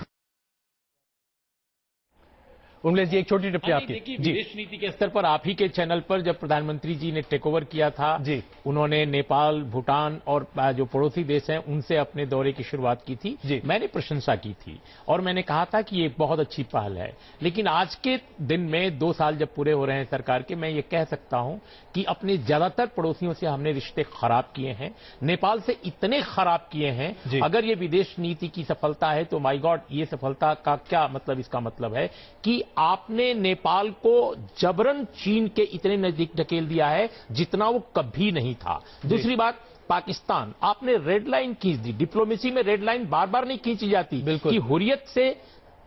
उमेश जी एक छोटी टिप्पणी आपकी। देखिए, विदेश नीति के स्तर पर आप ही के चैनल पर जब प्रधानमंत्री जी ने टेक ओवर किया था जी, उन्होंने नेपाल, भूटान और जो पड़ोसी देश हैं उनसे अपने दौरे की शुरुआत की थी जी, मैंने प्रशंसा की थी और मैंने कहा था कि ये बहुत अच्छी पहल है। लेकिन आज के दिन में 2 साल जब पूरे हो रहे हैं सरकार के, मैं ये कह सकता हूं कि अपने ज्यादातर पड़ोसियों से हमने रिश्ते खराब किए हैं, नेपाल से इतने खराब किए हैं। अगर ये विदेश नीति की सफलता है तो माय गॉड, ये सफलता का क्या मतलब? इसका मतलब है कि आपने नेपाल को जबरन चीन के इतने नजदीक ढकेल दिया है जितना वो कभी नहीं था। दूसरी बात, पाकिस्तान, आपने रेड लाइन खींच दी। डिप्लोमेसी में रेड लाइन बार बार नहीं खींची जाती कि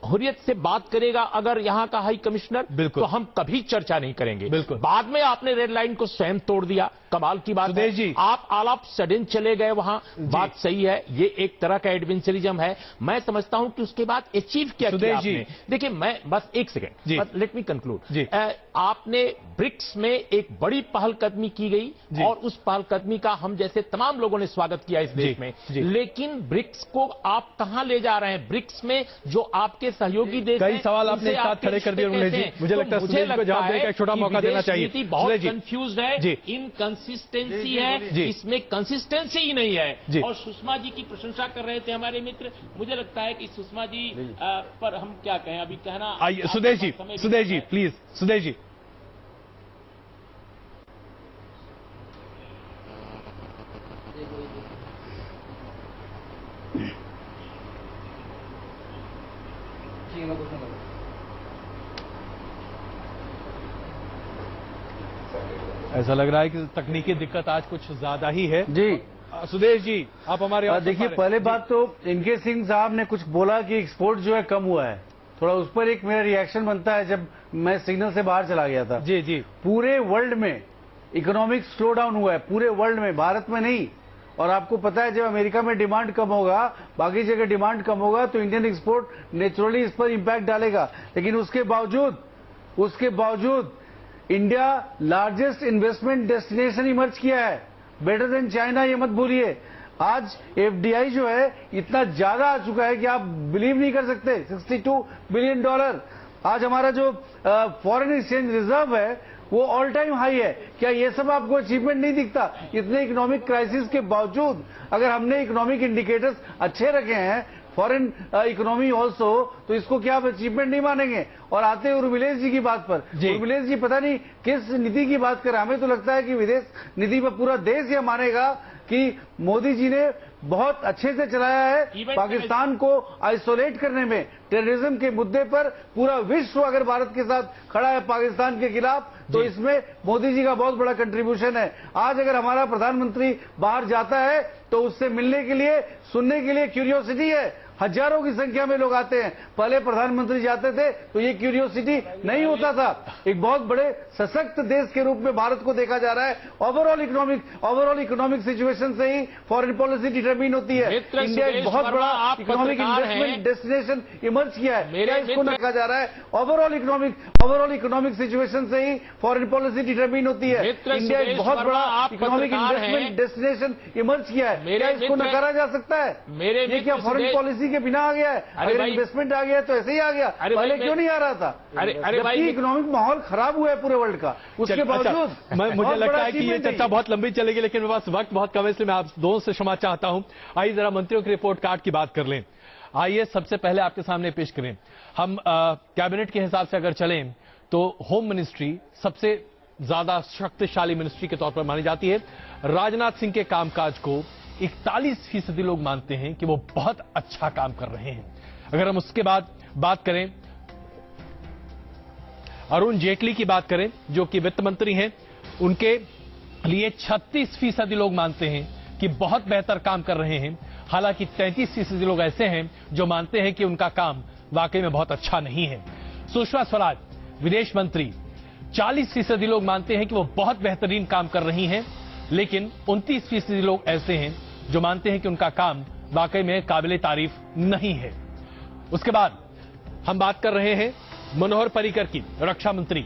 हुर्रियत से बात करेगा अगर यहां का हाई कमिश्नर तो हम कभी चर्चा नहीं करेंगे। बाद में आपने रेड लाइन को स्वयं तोड़ दिया। कमाल की बात है जी, आप ऑल ऑफ सडन चले गए वहां। बात सही है, ये एक तरह का एडवेंचरिज्म है। मैं समझता हूं कि उसके बाद अचीव क्या किया आपने। देखिए, मैं बस एक सेकेंड, लेट मी कंक्लूड। आपने ब्रिक्स में एक बड़ी पहलकदमी की गई और उस पहलकदमी का हम जैसे तमाम लोगों ने स्वागत किया इस देश में। लेकिन ब्रिक्स को आप कहां ले जा रहे हैं? ब्रिक्स में जो आपके सहयोगी देश, कई सवाल आपने एक साथ खड़े कर दिए उमेश जी। मुझे लगता है सुदेश को जवाब देने का एक छोटा मौका देना चाहिए। बहुत कंफ्यूज है, इनकंसिस्टेंसी है, इसमें कंसिस्टेंसी ही नहीं है। और सुषमा जी की प्रशंसा कर रहे थे हमारे मित्र। मुझे लगता है कि सुषमा जी पर हम क्या कहें, अभी कहना। आइए सुदेश जी प्लीज, सुदेश जी। ऐसा लग रहा है कि तकनीकी दिक्कत आज कुछ ज्यादा ही है जी। सुदेश जी, आप हमारे देखिए, पहले बात तो इनके सिंह साहब ने कुछ बोला कि एक्सपोर्ट जो है कम हुआ है, थोड़ा उस पर एक मेरा रिएक्शन बनता है। जब मैं सिग्नल से बाहर चला गया था जी, पूरे वर्ल्ड में इकोनॉमिक स्लो डाउन हुआ है, पूरे वर्ल्ड में, भारत में नहीं। और आपको पता है जब अमेरिका में डिमांड कम होगा, बाकी जगह डिमांड कम होगा तो इंडियन एक्सपोर्ट नेचुरली इस पर इंपैक्ट डालेगा। लेकिन उसके बावजूद India largest investment destination emerge किया है, बेटर देन चाइना, ये मत भूलिए। आज एफडीआई जो है इतना ज्यादा आ चुका है कि आप बिलीव नहीं कर सकते। $62 बिलियन। आज हमारा जो फॉरेन एक्सचेंज रिजर्व है वो ऑल टाइम हाई है। क्या ये सब आपको अचीवमेंट नहीं दिखता? इतने इकोनॉमिक क्राइसिस के बावजूद अगर हमने इकोनॉमिक इंडिकेटर्स अच्छे रखे हैं, फॉरेन इकोनॉमी ऑल्सो, तो इसको क्या आप अचीवमेंट नहीं मानेंगे? और आते हैं उर्मिलेश जी की बात पर। उर्मिलेश जी पता नहीं किस नीति की बात कर रहे हैं। हमें तो लगता है कि विदेश नीति पर पूरा देश यह मानेगा कि मोदी जी ने बहुत अच्छे से चलाया है। पाकिस्तान को आइसोलेट करने में, टेररिज्म के मुद्दे पर पूरा विश्व अगर भारत के साथ खड़ा है पाकिस्तान के खिलाफ, तो इसमें मोदी जी का बहुत बड़ा कंट्रीब्यूशन है। आज अगर हमारा प्रधानमंत्री बाहर जाता है तो उससे मिलने के लिए, सुनने के लिए क्यूरियोसिटी है। हजारों की संख्या में लोग आते हैं। पहले प्रधानमंत्री जाते थे तो ये क्यूरियोसिटी नहीं होता था। एक बहुत बड़े सशक्त देश के रूप में भारत को देखा जा रहा है। ओवरऑल इकोनॉमिक सिचुएशन से ही फॉरेन पॉलिसी डिटरमिन होती है। इंडिया एक बहुत बड़ा इकोनॉमिक इन्वेस्टमेंट डेस्टिनेशन इमर्ज किया है। क्या इसको देखा जा रहा है? ओवरऑल इकोनॉमिक सिचुएशन से ही फॉरेन पॉलिसी डिटरमिन होती है। इंडिया एक बहुत बड़ा इकोनॉमिक इन्वेस्टमेंट डेस्टिनेशन इमर्ज किया है। क्या इसको नकारा जा सकता है? ये क्या फॉरेन पॉलिसी के बिना आ गया है? अगर इन्वेस्टमेंट आ गया तो ऐसे ही आ गया, पहले क्यों नहीं आ रहा था? जबकि इकोनॉमिक माहौल खराब हुआ है पूरे वर्ल्ड का, उसके बावजूद मुझे लगता है कि ये चर्चा बहुत लंबी चलेगी, लेकिन मेरे पास वक्त बहुत कम है, इसलिए मैं आप दोनों से क्षमा चाहता हूं। आइए जरा मंत्रियों के रिपोर्ट कार्ड की बात कर लें। आइए सबसे पहले आपके सामने पेश करें। हम कैबिनेट के हिसाब से अगर चलें तो होम मिनिस्ट्री सबसे ज्यादा शक्तिशाली मिनिस्ट्री के तौर पर मानी जाती है। राजनाथ सिंह के कामकाज को 41% लोग मानते हैं कि वो बहुत अच्छा काम कर रहे हैं। अगर हम उसके बाद बात करें, अरुण जेटली की बात करें जो कि वित्त मंत्री हैं, उनके लिए 36% लोग मानते हैं कि बहुत बेहतर काम कर रहे हैं। हालांकि 33% लोग ऐसे हैं जो मानते हैं कि उनका काम वाकई में बहुत अच्छा नहीं है। सुषमा स्वराज विदेश मंत्री, 40% लोग मानते हैं कि वो बहुत बेहतरीन काम कर रही हैं, लेकिन 29% लोग ऐसे हैं जो मानते हैं कि उनका काम वाकई में काबिले तारीफ नहीं है। उसके बाद हम बात कर रहे हैं मनोहर पर्रिकर की, रक्षा मंत्री।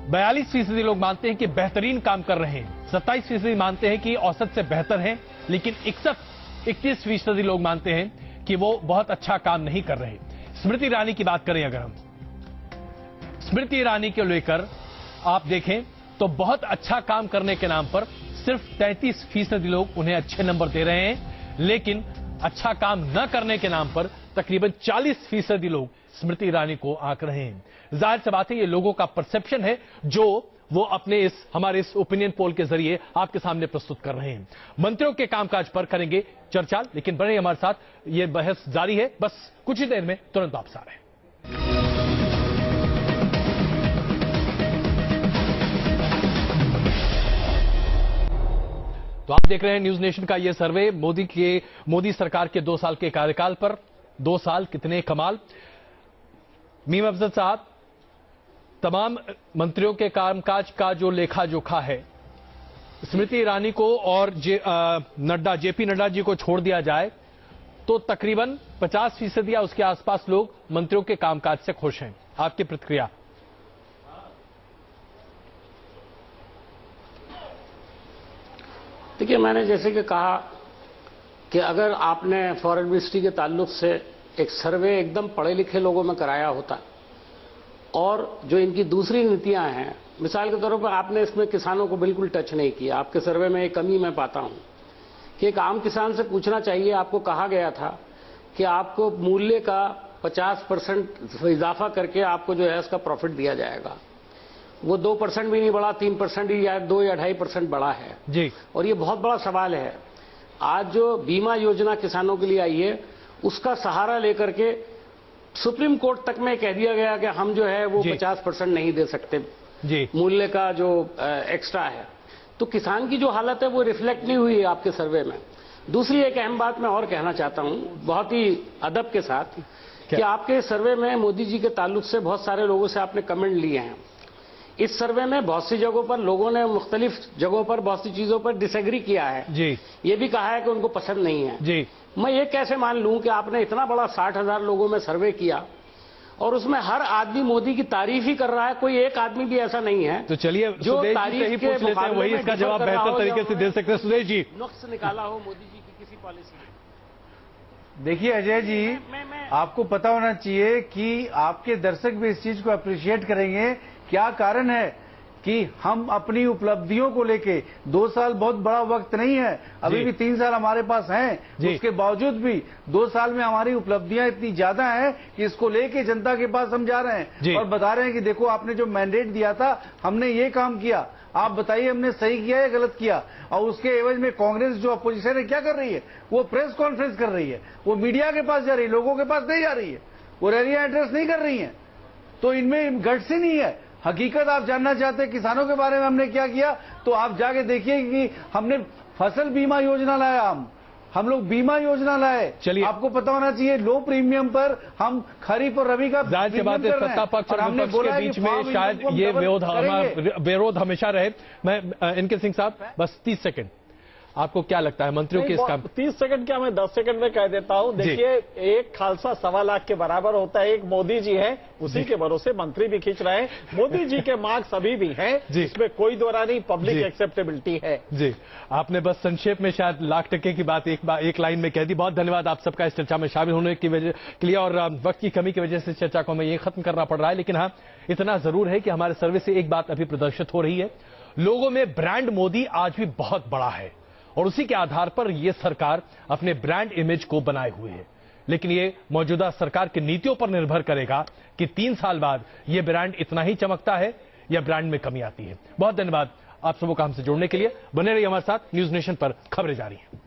42% लोग मानते हैं कि बेहतरीन काम कर रहे हैं, 27% मानते हैं कि औसत से बेहतर हैं, लेकिन 21% लोग मानते हैं कि वो बहुत अच्छा काम नहीं कर रहे। स्मृति ईरानी की बात करें अगर हम, स्मृति ईरानी को लेकर आप देखें तो बहुत अच्छा काम करने के नाम पर सिर्फ 33% लोग उन्हें अच्छे नंबर दे रहे हैं, लेकिन अच्छा काम न करने के नाम पर तकरीबन 40% लोग स्मृति ईरानी को आंक रहे हैं। जाहिर सी बात है ये लोगों का परसेप्शन है जो वो अपने हमारे इस ओपिनियन पोल के जरिए आपके सामने प्रस्तुत कर रहे हैं। मंत्रियों के कामकाज पर करेंगे चर्चा, लेकिन बने हमारे साथ, ये बहस जारी है, बस कुछ ही देर में तुरंत वापस आ रहे हैं। तो आप देख रहे हैं न्यूज नेशन का ये सर्वे मोदी सरकार के 2 साल के कार्यकाल पर। 2 साल कितने कमाल। मीम अफजल साहब, तमाम मंत्रियों के कामकाज का जो लेखा जोखा है, स्मृति ईरानी को और जेपी नड्डा जी को छोड़ दिया जाए तो तकरीबन 50% या उसके आसपास लोग मंत्रियों के कामकाज से खुश हैं। आपकी प्रतिक्रिया? देखिए, मैंने जैसे कि कहा कि अगर आपने फॉरेन मिनिस्ट्री के ताल्लुक से एक सर्वे एकदम पढ़े लिखे लोगों में कराया होता और जो इनकी दूसरी नीतियां हैं, मिसाल के तौर पर आपने इसमें किसानों को बिल्कुल टच नहीं किया। आपके सर्वे में एक कमी मैं पाता हूं कि एक आम किसान से पूछना चाहिए। आपको कहा गया था कि आपको मूल्य का 50% इजाफा करके आपको जो है उसका प्रॉफिट दिया जाएगा। वो 2% भी नहीं बढ़ा, 3% ही या 2 या 2.5% बढ़ा है जी। और ये बहुत बड़ा सवाल है। आज जो बीमा योजना किसानों के लिए आई है, उसका सहारा लेकर के सुप्रीम कोर्ट तक में कह दिया गया कि हम जो है वो 50% नहीं दे सकते जी, मूल्य का जो एक्स्ट्रा है। तो किसान की जो हालत है वो रिफ्लेक्ट नहीं हुई है आपके सर्वे में। दूसरी एक अहम बात मैं और कहना चाहता हूं बहुत ही अदब के साथ कि आपके सर्वे में मोदी जी के ताल्लुक से बहुत सारे लोगों से आपने कमेंट लिए हैं। इस सर्वे में बहुत सी जगहों पर लोगों ने मुख्तलिफ जगहों पर बहुत सी चीजों पर डिसएग्री किया है जी। ये भी कहा है कि उनको पसंद नहीं है जी। मैं ये कैसे मान लूं कि आपने इतना बड़ा 60,000 लोगों में सर्वे किया और उसमें हर आदमी मोदी की तारीफ ही कर रहा है, कोई एक आदमी भी ऐसा नहीं है। तो चलिए सुदेश जी से ही पूछ लेते हैं, वही इसका जवाब बेहतर तरीके से दे सकते हैं। सुदेश जी, नुक्स निकाला हो मोदी जी की किसी पॉलिसी में? देखिए अजय जी, आपको पता होना चाहिए कि आपके दर्शक भी इस चीज को अप्रिशिएट करेंगे। क्या कारण है कि हम अपनी उपलब्धियों को लेके 2 साल बहुत बड़ा वक्त नहीं है, अभी भी 3 साल हमारे पास हैं, उसके बावजूद भी 2 साल में हमारी उपलब्धियां इतनी ज्यादा हैं कि इसको लेके जनता के पास हम जा रहे हैं और बता रहे हैं कि देखो आपने जो मैंडेट दिया था हमने ये काम किया, आप बताइए हमने सही किया या गलत किया। और उसके एवज में कांग्रेस जो अपोजिशन है क्या कर रही है, वो प्रेस कॉन्फ्रेंस कर रही है, वो मीडिया के पास जा रही है, लोगों के पास नहीं जा रही है, वो रैलियां एड्रेस नहीं कर रही है। तो इनमें गट्स ही नहीं है। हकीकत आप जानना चाहते हैं किसानों के बारे में हमने क्या किया, तो आप जाके देखिए कि हमने फसल बीमा योजना लाया, हम लोग बीमा योजना लाए। चलिए, आपको पता होना चाहिए लो प्रीमियम पर हम खरीफ और रबी का जाहिर सी बात है सत्ता पक्ष और विपक्ष के बीच में शायद ये विरोध हमेशा रहे। मैं इनके सिंह साहब, बस 30 सेकंड, आपको क्या लगता है मंत्रियों के इस काम? 30 सेकंड क्या, मैं 10 सेकंड में कह देता हूं। देखिए, एक खालसा 1.25 लाख के बराबर होता है, एक मोदी जी हैं, उसी के भरोसे मंत्री भी खींच रहे हैं। मोदी जी के मार्क्स अभी भी हैं, इसमें कोई दोहरा नहीं, पब्लिक एक्सेप्टेबिलिटी है जी। आपने बस संक्षेप में शायद $1,00,000 की बात एक लाइन में कह दी। बहुत धन्यवाद आप सबका इस चर्चा में शामिल होने की वजह के लिए, और वक्त की कमी की वजह से चर्चा को हमें ये खत्म करना पड़ रहा है। लेकिन हाँ, इतना जरूर है कि हमारे सर्वे से एक बात अभी प्रदर्शित हो रही है, लोगों में ब्रांड मोदी आज भी बहुत बड़ा है और उसी के आधार पर यह सरकार अपने ब्रांड इमेज को बनाए हुए है। लेकिन ये मौजूदा सरकार की नीतियों पर निर्भर करेगा कि 3 साल बाद यह ब्रांड इतना ही चमकता है या ब्रांड में कमी आती है। बहुत धन्यवाद आप सबों का हमसे जुड़ने के लिए। बने रहिए हमारे साथ, न्यूज नेशन पर खबरें जारी हैं।